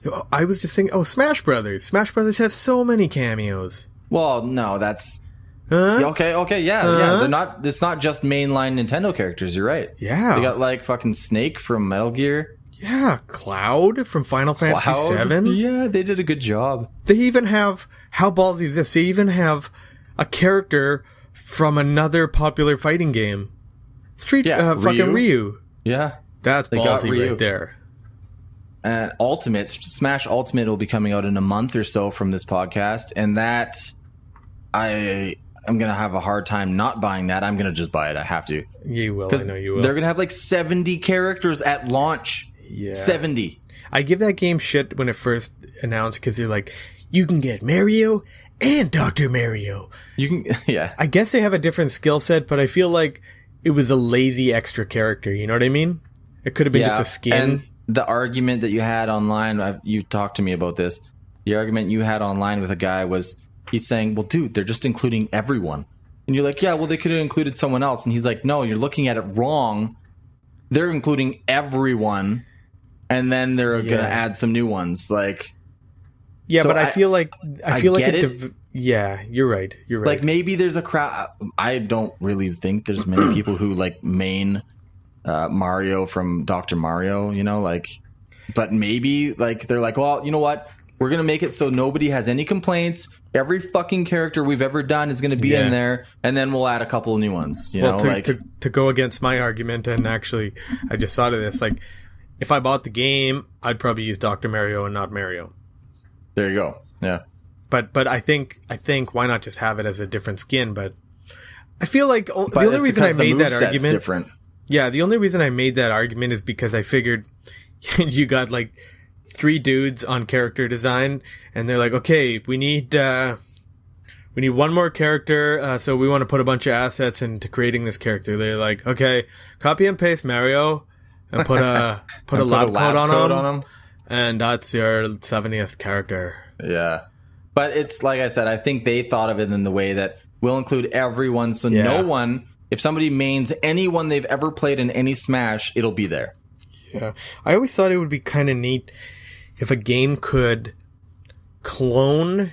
so I was just thinking, Smash Brothers. Smash Brothers has so many cameos. Well, no, that's Huh? okay, yeah. They're not. It's not just mainline Nintendo characters. You're right. Yeah. They got like fucking Snake from Metal Gear. Yeah, Cloud from Final Fantasy VII. Yeah, they did a good job. They even have, how ballsy is this? They even have a character from another popular fighting game. Fucking Ryu. Yeah. That's They got ballsy Ryu. right there. And Ultimate, Smash Ultimate will be coming out in a month or so from this podcast, and that I am gonna have a hard time not buying that. I'm gonna just buy it. I have to. You will, I know you will. They're gonna have like 70 characters at launch. Yeah. 70. I give that game shit when it first announced because they're like, you can get Mario and Dr. Mario. You can, yeah. I guess they have a different skill set, but I feel like it was a lazy extra character. You know what I mean? It could have been just a skin. And the argument that you had online, you talked to me about this. The argument you had online with a guy was, he's saying, well, dude, they're just including everyone. And you're like, yeah, well, they could have included someone else. And he's like, no, you're looking at it wrong. They're including everyone. And then they're going to add some new ones. Like, Yeah, so but I feel like get it. Yeah, you're right. You're right. like maybe there's a crowd. I don't really think there's many people who like main Mario from Dr. Mario, you know, like, but maybe like they're like, well, you know what? We're going to make it so nobody has any complaints. Every fucking character we've ever done is going to be in there, and then we'll add a couple of new ones, you know, to go against my argument, and actually I just thought of this, like if I bought the game, I'd probably use Dr. Mario and not Mario. There you go. Yeah. But I think why not just have it as a different skin? But I feel like the only reason I made that argument different. Yeah, the only reason I made that argument is because I figured you got like 3 dudes on character design, and they're like, okay, we need one more character, so we want to put a bunch of assets into creating this character. They're like, okay, copy and paste Mario and put a lab coat on him, and that's your 70th character. Yeah. But it's like I said, I think they thought of it in the way that we'll include everyone, so no one, if somebody mains anyone they've ever played in any Smash, it'll be there. Yeah. I always thought it would be kind of neat if a game could clone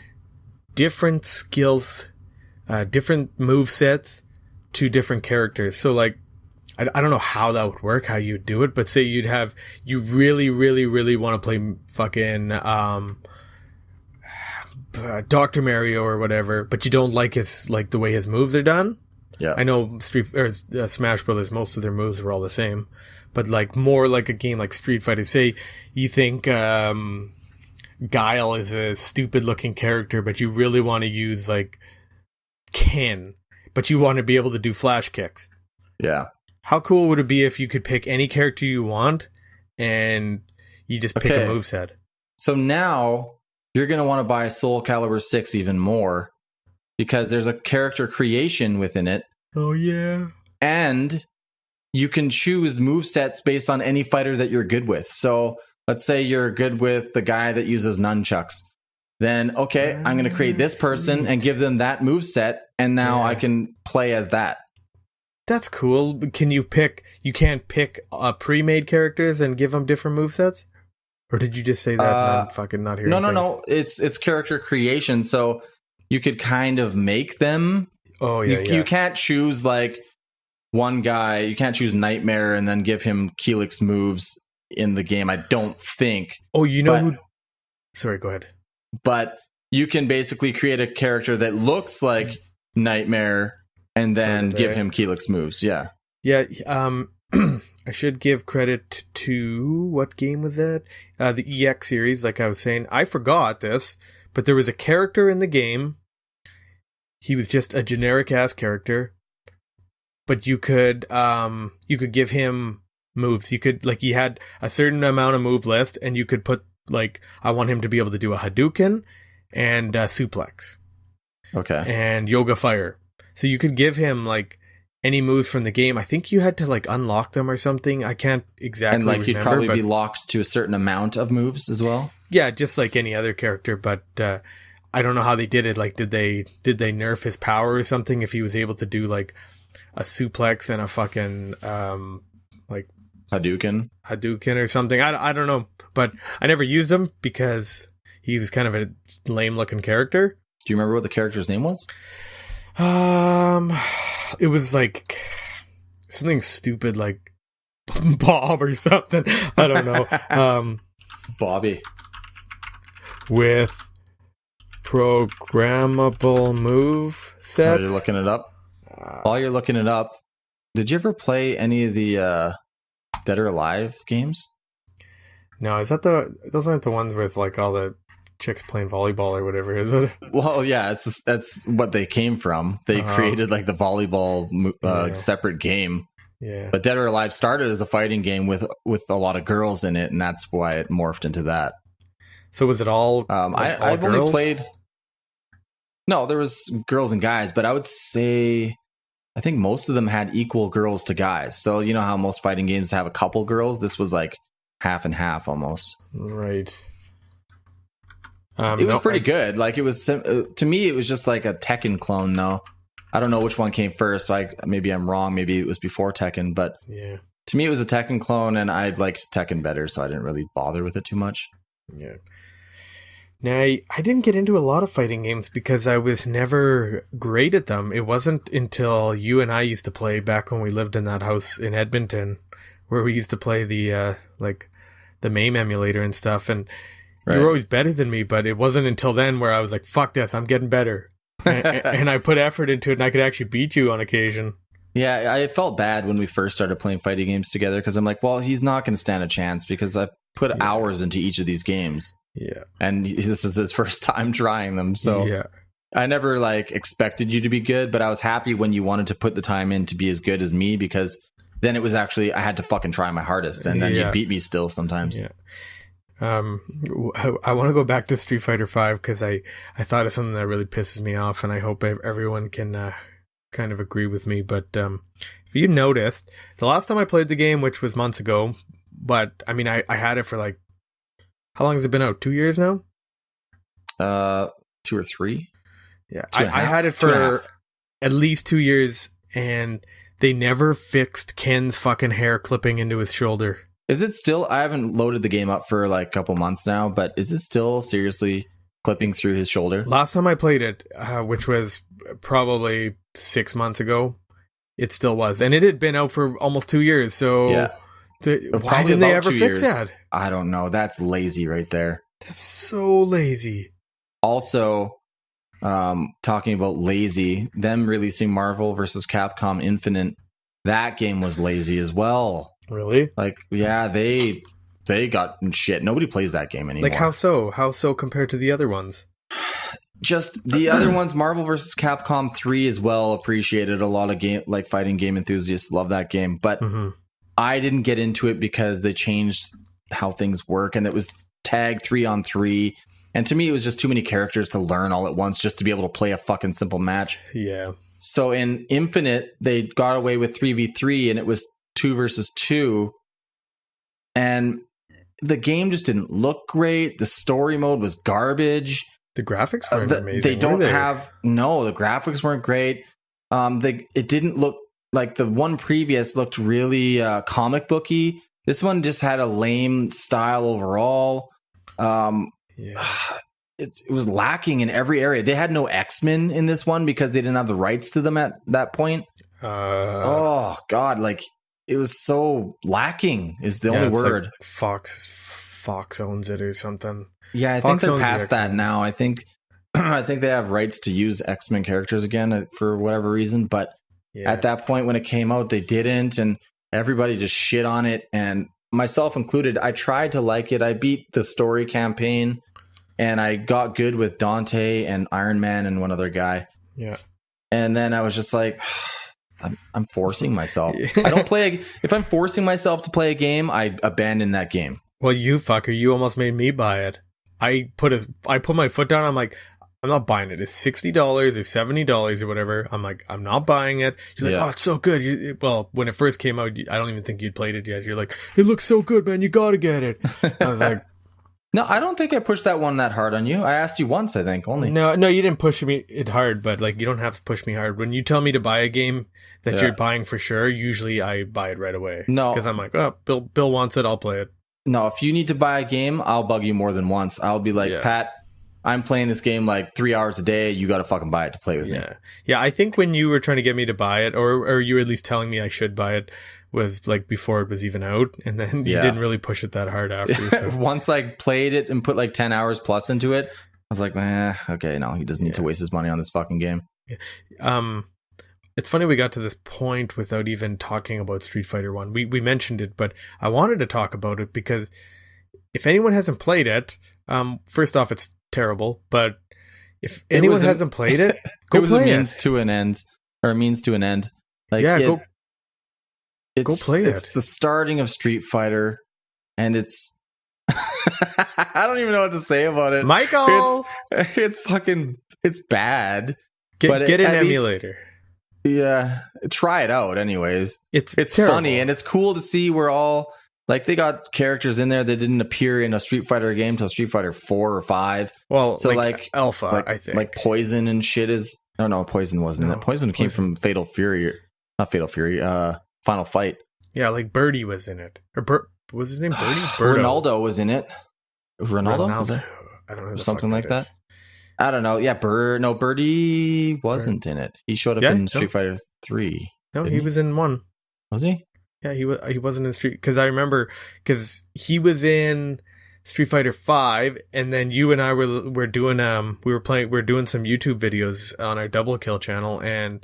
different skills, different movesets to different characters. So, like, I don't know how that would work, how you'd do it, but say you really, really, really want to play fucking Dr. Mario or whatever, but you don't like the way his moves are done. Yeah. I know Smash Brothers, most of their moves were all the same, but like more like a game like Street Fighter. Say you think Guile is a stupid looking character, but you really want to use like Ken, but you want to be able to do flash kicks. Yeah. How cool would it be if you could pick any character you want and you just pick a moveset? So now you're going to want to buy Soul Calibur 6 even more, because there's a character creation within it. Oh, yeah. And you can choose movesets based on any fighter that you're good with. So let's say you're good with the guy that uses nunchucks. Then, okay, I'm going to create this person and give them that moveset, and now I can play as that. That's cool. Can you can't pick pre-made characters and give them different movesets? Or did you just say that and I'm fucking not hearing No. It's character creation, so you could kind of make them. Oh, yeah, You can't choose, like, one guy. You can't choose Nightmare and then give him Keelix moves in the game, I don't think. Oh, you know who... Sorry, go ahead. But you can basically create a character that looks like Nightmare and then give him Keelix moves, yeah. Yeah, I should give credit to, what game was that? The EX series, like I was saying. I forgot this, but there was a character in the game. He was just a generic-ass character, but you could give him moves. You could, like, he had a certain amount of move list, and you could put, like, I want him to be able to do a Hadouken and suplex. Okay. And Yoga Fire. So you could give him, like, any moves from the game. I think you had to, like, unlock them or something. I can't exactly remember. And, like, you'd probably be locked to a certain amount of moves as well? Yeah, just like any other character, but I don't know how they did it. Like, did they nerf his power or something if he was able to do, like, a suplex and a fucking, like... Hadouken or something. I don't know, but I never used him because he was kind of a lame-looking character. Do you remember what the character's name was? It was like something stupid, like Bob or something. I don't know. Bobby. With programmable move set. Are you looking it up? While you're looking it up, did you ever play any of the Dead or Alive games? No, those aren't the ones with like all the chicks playing volleyball or whatever, is it? Well, yeah, that's what they came from. They created like the volleyball separate game. Yeah. But Dead or Alive started as a fighting game with a lot of girls in it, and that's why it morphed into that. So was it all? I've only played. No, there was girls and guys, but I would say I think most of them had equal girls to guys. So you know how most fighting games have a couple girls. This was like half and half almost. Right. It was pretty good. Like, it was to me, it was just like a Tekken clone, though. I don't know which one came first. So maybe I'm wrong. Maybe it was before Tekken, but yeah, to me, it was a Tekken clone, and I liked Tekken better, so I didn't really bother with it too much. Yeah. Now, I didn't get into a lot of fighting games because I was never great at them. It wasn't until you and I used to play back when we lived in that house in Edmonton, where we used to play the MAME emulator and stuff, and you were always better than me, but it wasn't until then where I was like, fuck this, I'm getting better. and I put effort into it, and I could actually beat you on occasion. Yeah, I felt bad when we first started playing fighting games together, because I'm like, well, he's not going to stand a chance because I've put hours into each of these games. Yeah. And this is his first time trying them, so yeah. I never like expected you to be good, but I was happy when you wanted to put the time in to be as good as me, because then it was actually, I had to fucking try my hardest, and then you beat me still sometimes. Yeah. I want to go back to Street Fighter V because I thought of something that really pisses me off, and I hope everyone can kind of agree with me. But if you noticed, the last time I played the game, which was months ago, but I mean, I had it for like, how long has it been out? 2 years now? 2 or 3? Yeah, I had it for at least 2 years, and they never fixed Ken's fucking hair clipping into his shoulder. Is it still? I haven't loaded the game up for like a couple months now, but is it still seriously clipping through his shoulder? Last time I played it, which was probably 6 months ago, it still was, and it had been out for almost 2 years. So why didn't they ever fix that? I don't know. That's lazy right there. That's so lazy. Also, talking about lazy, them releasing Marvel vs. Capcom Infinite, that game was lazy as well. Really? Like, yeah, they got shit. Nobody plays that game anymore. Like, how so? How so compared to the other ones? Just the other ones, Marvel vs. Capcom 3 is well appreciated. A lot of fighting game enthusiasts love that game, but I didn't get into it because they changed how things work, and it was tag 3-on-3. And to me, it was just too many characters to learn all at once just to be able to play a fucking simple match. Yeah. So in Infinite, they got away with 3v3, and it was 2 versus 2. And the game just didn't look great. The story mode was garbage. The graphics weren't amazing. They don't have... No, the graphics weren't great. It didn't look... Like, the one previous looked really comic booky. This one just had a lame style overall. It was lacking in every area. They had no X-Men in this one because they didn't have the rights to them at that point. Oh, God. Like, it was so lacking is the only word. Like Fox owns it or something. Yeah, I think they're past that now. I think they have rights to use X-Men characters again for whatever reason. But at that point when it came out, they didn't. And everybody just shit on it. And myself included, I tried to like it. I beat the story campaign. And I got good with Dante and Iron Man and one other guy. Yeah. And then I was just like, I'm forcing myself. I don't play. If I'm forcing myself to play a game, I abandon that game. Well, you fucker, you almost made me buy it. I put my foot down. I'm like, I'm not buying it. It's $60 or $70 or whatever. I'm like, I'm not buying it. You're like, oh, it's so good. Well, when it first came out, I don't even think you'd played it yet. You're like, it looks so good, man. You got to get it. I was like, no, I don't think I pushed that one that hard on you. I asked you once, I think, only. No, you didn't push me it hard, but like you don't have to push me hard. When you tell me to buy a game that you're buying for sure, usually I buy it right away. No. Because I'm like, oh, Bill wants it, I'll play it. No, if you need to buy a game, I'll bug you more than once. I'll be like, Pat, I'm playing this game like 3 hours a day. You got to fucking buy it to play with me. Yeah, I think when you were trying to get me to buy it, or you were at least telling me I should buy it, was like before it was even out, and then you didn't really push it that hard after. So. Once I played it and put like 10 hours plus into it, I was like, okay, no, he doesn't need to waste his money on this fucking game. Yeah. It's funny we got to this point without even talking about Street Fighter 1. We mentioned it, but I wanted to talk about it because if anyone hasn't played it, first off, it's terrible, but if anyone hasn't played it, go play it. It means to an end, or a means to an end. Like, go play it. It's the starting of Street Fighter, and it's... I don't even know what to say about it. Michael! It's bad. Get an emulator. Try it out anyways. It's terrible. Funny, and it's cool to see we're all... Like, they got characters in there that didn't appear in a Street Fighter game until Street Fighter 4 or 5. Well, so like Alpha, I think. Like Poison and shit is... Oh, no, Poison wasn't it. Poison came from Fatal Fury. Not Fatal Fury. Final Fight. Yeah, like Birdie was in it. Or was his name Birdie? Ronaldo was in it. Ronaldo? I don't know who the something fuck like that. is. I don't know. Yeah, Birdie wasn't in it. He showed up in Street Fighter 3. No, he was in 1. Was he? Yeah, he wasn't in Street, because I remember, because he was in Street Fighter 5, and then you and I were doing we were doing some YouTube videos on our Double Kill channel, and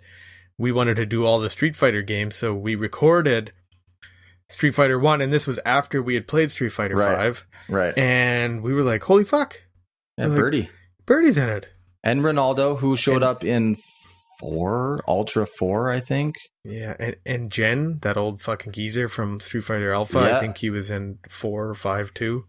we wanted to do all the Street Fighter games, so we recorded Street Fighter 1, and this was after we had played Street Fighter 5. Right. And we were like, holy fuck. Yeah, Birdie. Birdie's in it. And Ronaldo, who showed up in 4, Ultra 4, I think. Yeah, and Jen, that old fucking geezer from Street Fighter Alpha, Yeah. I think he was in 4 or 5 too.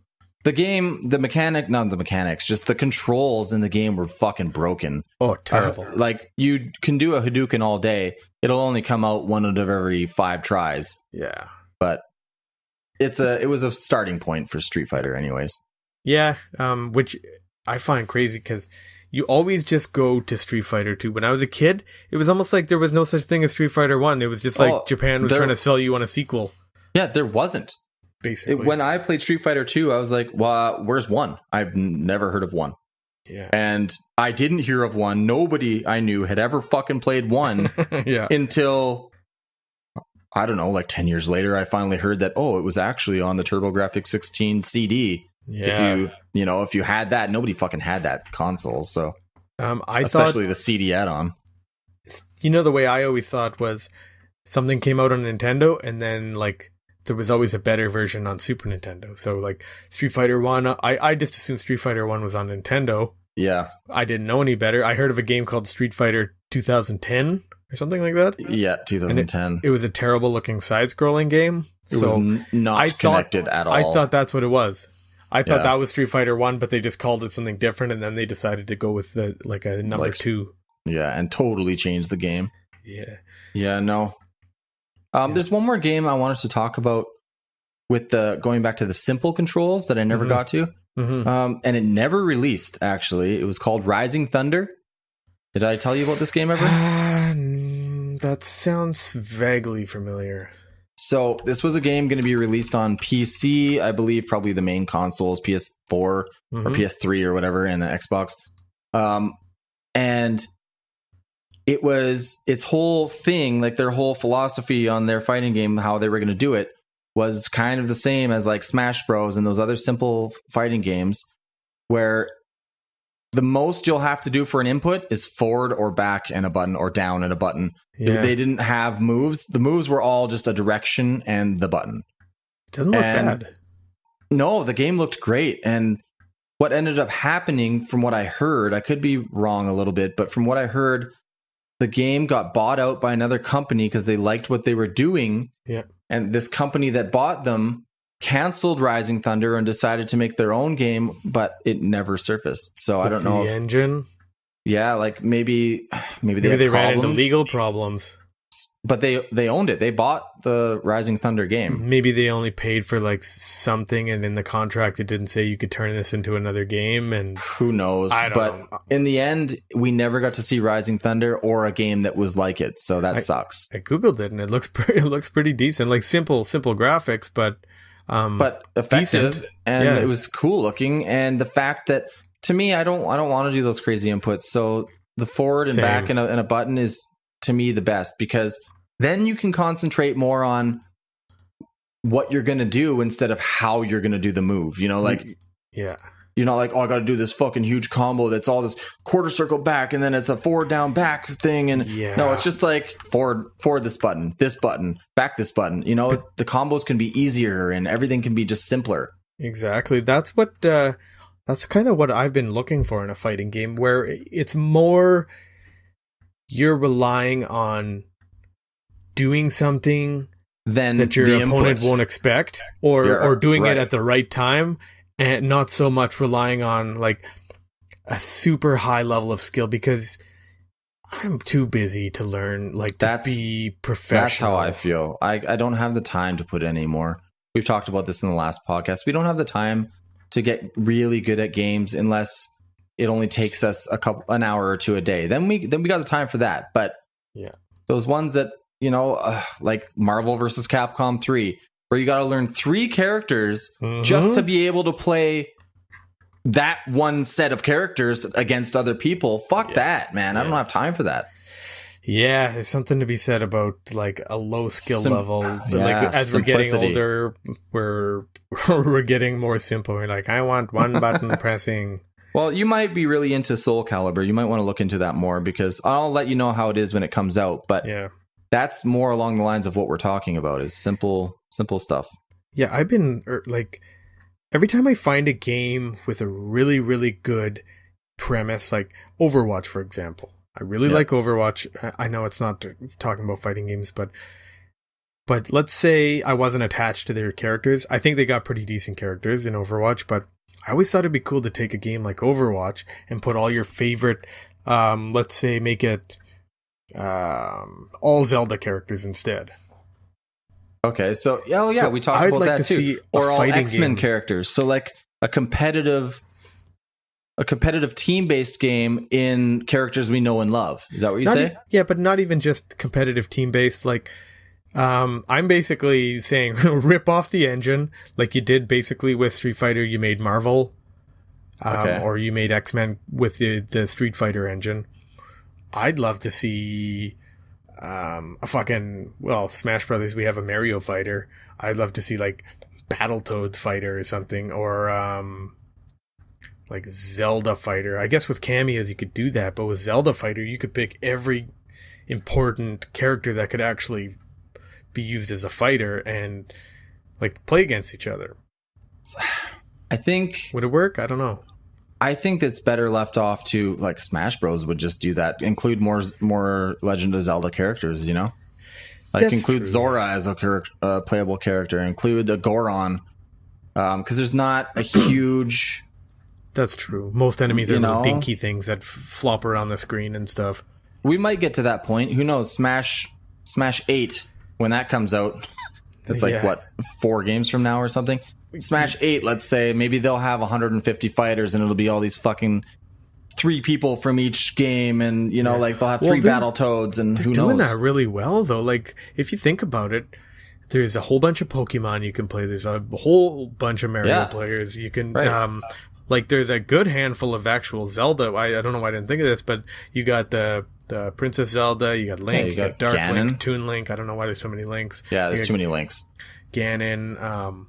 The game, not the mechanics, just the controls in the game were fucking broken. Oh, terrible. Like, you can do a Hadouken all day. It'll only come out one out of every 5 tries. Yeah. But it was a starting point for Street Fighter anyways. Yeah, which I find crazy, because you always just go to Street Fighter 2. When I was a kid, it was almost like there was no such thing as Street Fighter 1. It was just like Japan was trying to sell you on a sequel. Yeah, there wasn't. Basically. When I played Street Fighter 2, I was like, well, where's 1? I've never heard of 1. Yeah. And I didn't hear of 1. Nobody I knew had ever fucking played 1 yeah. until, I don't know, like 10 years later, I finally heard that, it was actually on the TurboGrafx 16 CD. Yeah. If you had that, nobody fucking had that console. So, especially the CD add-on. The way I always thought was something came out on Nintendo, and then like there was always a better version on Super Nintendo. So like Street Fighter 1, I just assumed Street Fighter 1 was on Nintendo. Yeah. I didn't know any better. I heard of a game called Street Fighter 2010 or something like that. Yeah, 2010. It was a terrible looking side-scrolling game. It was not connected at all. I thought that's what it was. I thought that was Street Fighter 1, but they just called it something different, and then they decided to go with a number 2. Yeah, and totally changed the game. Yeah. Yeah, no. There's one more game I wanted to talk about with going back to the simple controls that I never got to. Mm-hmm. And it never released, actually. It was called Rising Thunder. Did I tell you about this game ever? That sounds vaguely familiar. So this was a game going to be released on PC, I believe, probably the main consoles, PS4 or PS3 or whatever, and the Xbox. And its whole thing, like their whole philosophy on their fighting game, how they were going to do it, was kind of the same as like Smash Bros. And those other simple fighting games, where the most you'll have to do for an input is forward or back and a button, or down and a button. Yeah. They didn't have moves. The moves were all just a direction and the button. Doesn't look bad. No, the game looked great. And what ended up happening, from what I heard, I could be wrong a little bit, but from what I heard, the game got bought out by another company because they liked what they were doing. Yeah. And this company that bought them canceled Rising Thunder and decided to make their own game, but it never surfaced. So I don't know. The engine? Yeah, like maybe they ran into legal problems. But they owned it. They bought the Rising Thunder game. Maybe they only paid for like something, and in the contract it didn't say you could turn this into another game, and who knows. I don't know. In the end, we never got to see Rising Thunder or a game that was like it. So that sucks. I googled it, and it looks pretty decent. Like simple graphics, but effective, decent. And it was cool looking. And the fact that, to me, I don't want to do those crazy inputs. So the forward and back and a button is, to me, the best, because then you can concentrate more on what you're going to do instead of how you're going to do the move. You're not like, I got to do this fucking huge combo that's all this quarter circle back and then it's a forward down back thing. And no, it's just like forward this button, back this button. The combos can be easier and everything can be just simpler. Exactly. That's kind of what I've been looking for in a fighting game, where it's more you're relying on doing something then that your opponent won't expect, or doing it at the right time, and not so much relying on like a super high level of skill, because I'm too busy to learn, like, to be professional. That's how I feel. I don't have the time to put any more. We've talked about this in the last podcast. We don't have the time to get really good at games unless it only takes us an hour or two a day. Then we got the time for that. But those ones that, like Marvel vs. Capcom 3, where you got to learn 3 characters just to be able to play that one set of characters against other people. Fuck that, man. I don't have time for that. Yeah, there's something to be said about like a low skill level. But like as simplicity. we're getting older, we're getting more simple. We're like, I want one button pressing. Well, you might be really into Soul Calibur. You might want to look into that more, because I'll let you know how it is when it comes out. But Yeah. that's more along the lines of what we're talking about, is simple stuff. Yeah, I've been like, every time I find a game with a really, really good premise, like Overwatch, for example. I really like Overwatch. I know it's not talking about fighting games, but let's say I wasn't attached to their characters. I think they got pretty decent characters in Overwatch, but I always thought it'd be cool to take a game like Overwatch and put all your favorite, let's say make it all Zelda characters instead. Okay, so we talked I'd about like that to too. see a Or all fighting X-Men game. characters. So like a competitive team-based game in characters we know and love. Is that what you say? Yeah, but not even just competitive team-based. Like, I'm basically saying rip off the engine like you did basically with Street Fighter. You made Marvel, or you made X-Men with the Street Fighter engine. I'd love to see a fucking, Smash Brothers. We have a Mario fighter. I'd love to see like Battletoads fighter or something, or like Zelda fighter. I guess with cameos you could do that, but with Zelda fighter you could pick every important character that could actually be used as a fighter and like play against each other. I think Would it work? I don't know. I think that's better left off to like Smash Bros would just do that. Include more Legend of Zelda characters, you know? Like That's include true, Zora as a playable character, include a Goron. Because there's not a huge... That's true. Most enemies are You little know? dinky things that flop around the screen and stuff. We might get to that point. Who knows? Smash 8, when that comes out, that's like, Yeah. what, 4 games from now or something? Smash 8, let's say, maybe they'll have 150 fighters and it'll be all these fucking 3 people from each game, and, you know, like they'll have 3 they're- Battletoads, and They're who doing knows? that really well, though. Like, if you think about it, there's a whole bunch of Pokemon you can play. There's a whole bunch of Mario Yeah. players. You can, Right. like, there's a good handful of actual Zelda. I don't know why I didn't think of this, but you got the Princess Zelda, you got Link, you you got got Dark Ganon. Link, Toon Link. I don't know why there's so many links. Yeah, You there's got too many links. Ganon,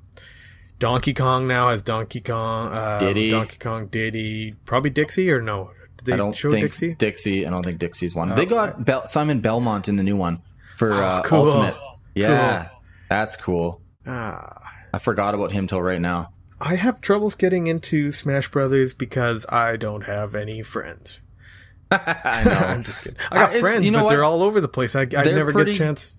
Donkey Kong now has Donkey Kong, Diddy. Donkey Kong, Diddy, probably Dixie, or no? Did they I don't show think Dixie? I don't think Dixie's one. They got Simon Belmont in the new one for cool. Ultimate. Yeah, that's cool. Ah. I forgot about him till right now. I have troubles getting into Smash Brothers because I don't have any friends. I know. I'm just kidding. I got It's- friends, you know but they're what? all over the place. I never get pretty- a chance.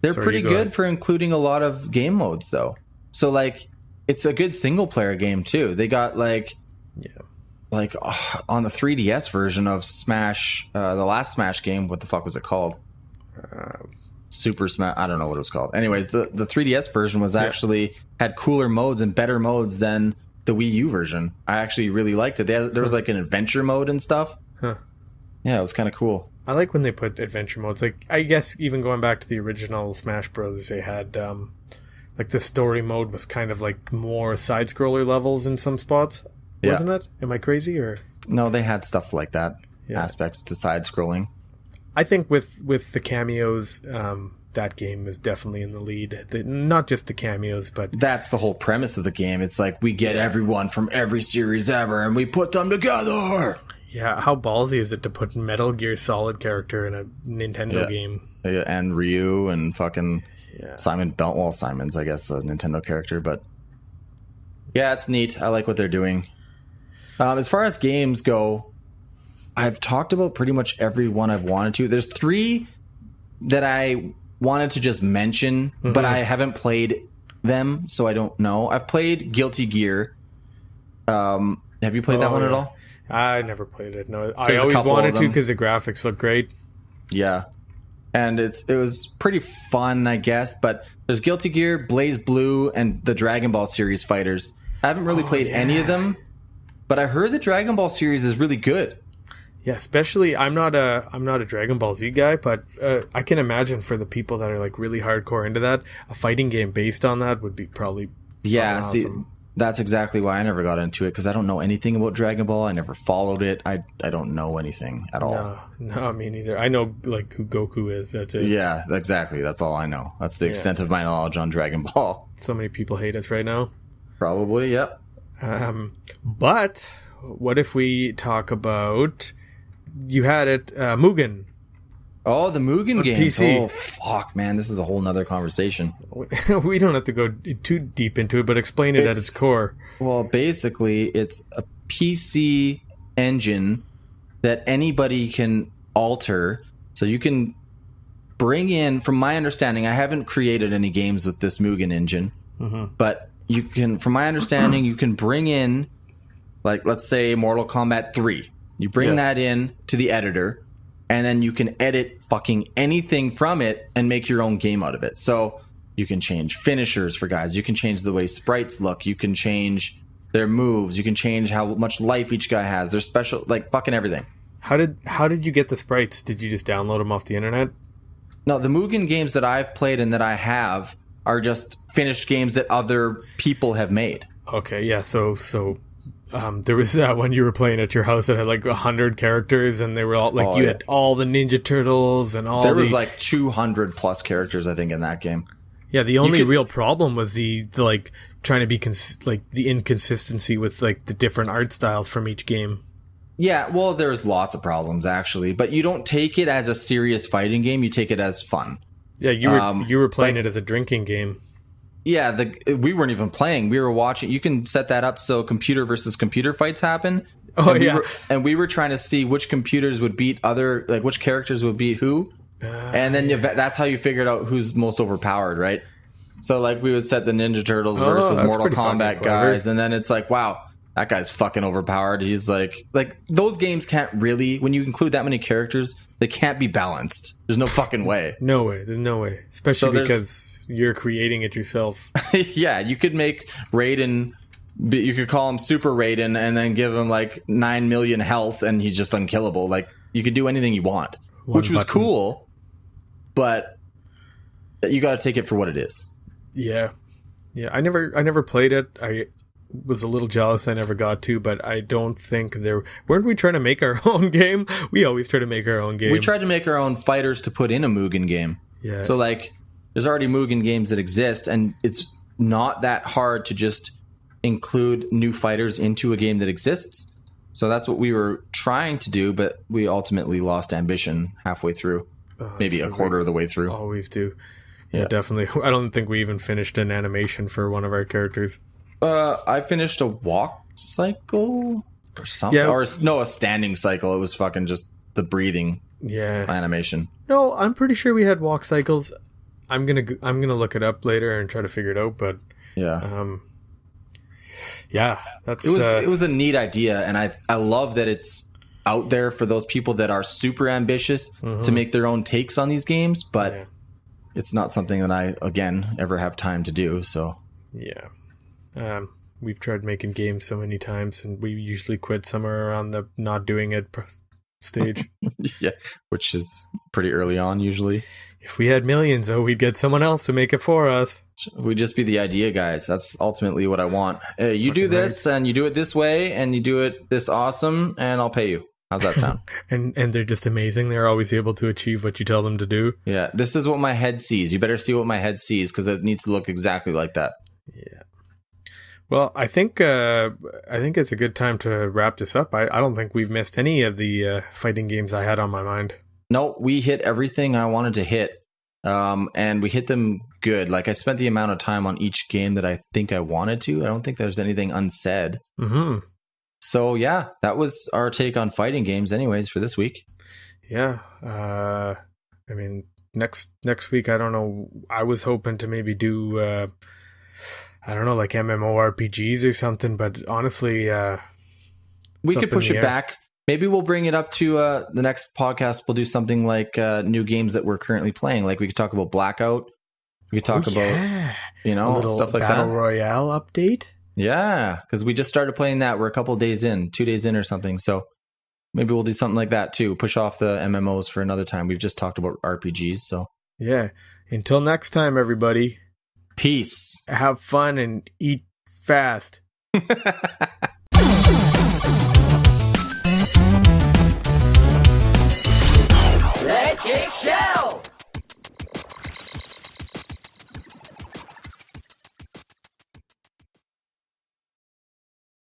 They're Sorry, pretty you go good ahead. for including a lot of game modes, though. So, like, it's a good single player game too. They got like on the 3DS version of Smash, the last Smash game. What the fuck was it called? Super Smash. I don't know what it was called. Anyways, the 3DS version was actually had cooler modes and better modes than the Wii U version. I actually really liked it. There was like an adventure mode and stuff. Huh. Yeah, it was kind of cool. I like when they put adventure modes. Like, I guess even going back to the original Smash Bros, they had like the story mode was kind of like more side scroller levels in some spots, wasn't it? Am I crazy or? No, they had stuff like that. Yeah. Aspects to side scrolling. I think with the cameos, that game is definitely in the lead. Not just the cameos, but That's the whole premise of the game. It's like we get everyone from every series ever and we put them together. yeah, how ballsy is it to put Metal Gear Solid character in a Nintendo Yeah. game? And Ryu and fucking Yeah. Simon's, I guess, a Nintendo character, but yeah, it's neat. I like what they're doing. As far as games go, I've talked about pretty much every one I've wanted to. There's 3 that I wanted to just mention, but I haven't played them, so I don't know. I've played Guilty Gear. Have you played that one at all? I never played it. No, I There's a always couple wanted of to them. because the graphics look great. Yeah. And it was pretty fun, I guess, but there's Guilty Gear, Blaze Blue, and the Dragon Ball series fighters. I haven't really played any of them, but I heard the Dragon Ball series is really good. Yeah, especially I'm not a Dragon Ball Z guy, but I can imagine for the people that are like really hardcore into that, a fighting game based on that would be probably Yeah, fucking see, awesome. That's exactly why I never got into it, because I don't know anything about Dragon Ball. I never followed it. I don't know anything at all. No, me neither. I know like who Goku is. That's it. Yeah, exactly. That's all I know. That's the extent of my knowledge on Dragon Ball. So many people hate us right now. Probably, yep. But what if we talk about, you had it, Mugen. Oh, the Mugen games. PC. Oh, fuck, man. This is a whole nother conversation. We don't have to go too deep into it, but explain it at its core. Well, basically, it's a PC engine that anybody can alter. So you can bring in, from my understanding, I haven't created any games with this Mugen engine, but you can, from my understanding, you can bring in, like, let's say Mortal Kombat 3. You bring that in to the editor, and then you can edit fucking anything from it and make your own game out of it. So you can change finishers for guys. You can change the way sprites look. You can change their moves. You can change how much life each guy has. Their special, like, fucking everything. How did you get the sprites? Did you just download them off the internet? No, the Mugen games that I've played and that I have are just finished games that other people have made. Okay, yeah. So there was one you were playing at your house that had like 100 characters, and they were all like had all the Ninja Turtles and all. There was like 200 plus characters, I think, in that game. Yeah, the only real problem was the like trying to be the inconsistency with like the different art styles from each game. Yeah, well, there's lots of problems actually, but you don't take it as a serious fighting game. You take it as fun. Yeah, you were playing it as a drinking game. Yeah, we weren't even playing. We were watching. You can set that up so computer versus computer fights happen. Oh, and we were trying to see which computers would beat other, like which characters would beat who. And then that's how you figured out who's most overpowered, right? So like we would set the Ninja Turtles versus Mortal Kombat guys, and then it's like, wow, that guy's fucking overpowered. He's like those games can't really, when you include that many characters, they can't be balanced. There's no fucking way. No way. There's no way. Especially because you're creating it yourself. Yeah, you could make Raiden, you could call him Super Raiden and then give him like 9 million health and he's just unkillable. Like, you could do anything you want, which was cool, but you got to take it for what it is. Yeah. Yeah, I never played it. I was a little jealous I never got to, but I don't think weren't we trying to make our own game? We always try to make our own game. We tried to make our own fighters to put in a Mugen game. Yeah. So like, there's already Mugen games that exist, and it's not that hard to just include new fighters into a game that exists. So that's what we were trying to do, but we ultimately lost ambition halfway through. Maybe a quarter of the way through. Always do. Yeah, definitely. I don't think we even finished an animation for one of our characters. I finished a walk cycle or something. Yeah. Or a standing cycle. It was fucking just the breathing animation. No, I'm pretty sure we had walk cycles. I'm gonna look it up later and try to figure it out, but that's it was a neat idea, and I love that it's out there for those people that are super ambitious to make their own takes on these games, but it's not something that I again ever have time to do. So we've tried making games so many times, and we usually quit somewhere around the not doing it stage. Yeah, which is pretty early on usually. If we had millions, we'd get someone else to make it for us. We'd just be the idea guys. That's ultimately what I want. Hey, you do this, and you do it this way, and you do it this awesome, and I'll pay you. How's that sound? and they're just amazing. They're always able to achieve what you tell them to do. Yeah, this is what my head sees. You better see what my head sees, because it needs to look exactly like that. Yeah. Well, I think it's a good time to wrap this up. I don't think we've missed any of the fighting games I had on my mind. No, we hit everything I wanted to hit, and we hit them good. Like, I spent the amount of time on each game that I think I wanted to. I don't think there's anything unsaid. Mm-hmm. So, yeah, that was our take on fighting games anyways for this week. Yeah. I mean, next week, I don't know. I was hoping to maybe do, I don't know, like MMORPGs or something, but honestly, we could push it back. Maybe we'll bring it up to the next podcast. We'll do something like new games that we're currently playing. Like, we could talk about Blackout. We could talk about, stuff like Battle that. Royale update. Yeah, because we just started playing that. We're a couple of days in, 2 days in or something. So maybe we'll do something like that too. Push off the MMOs for another time. We've just talked about RPGs. So yeah. Until next time, everybody. Peace. Have fun and eat fast.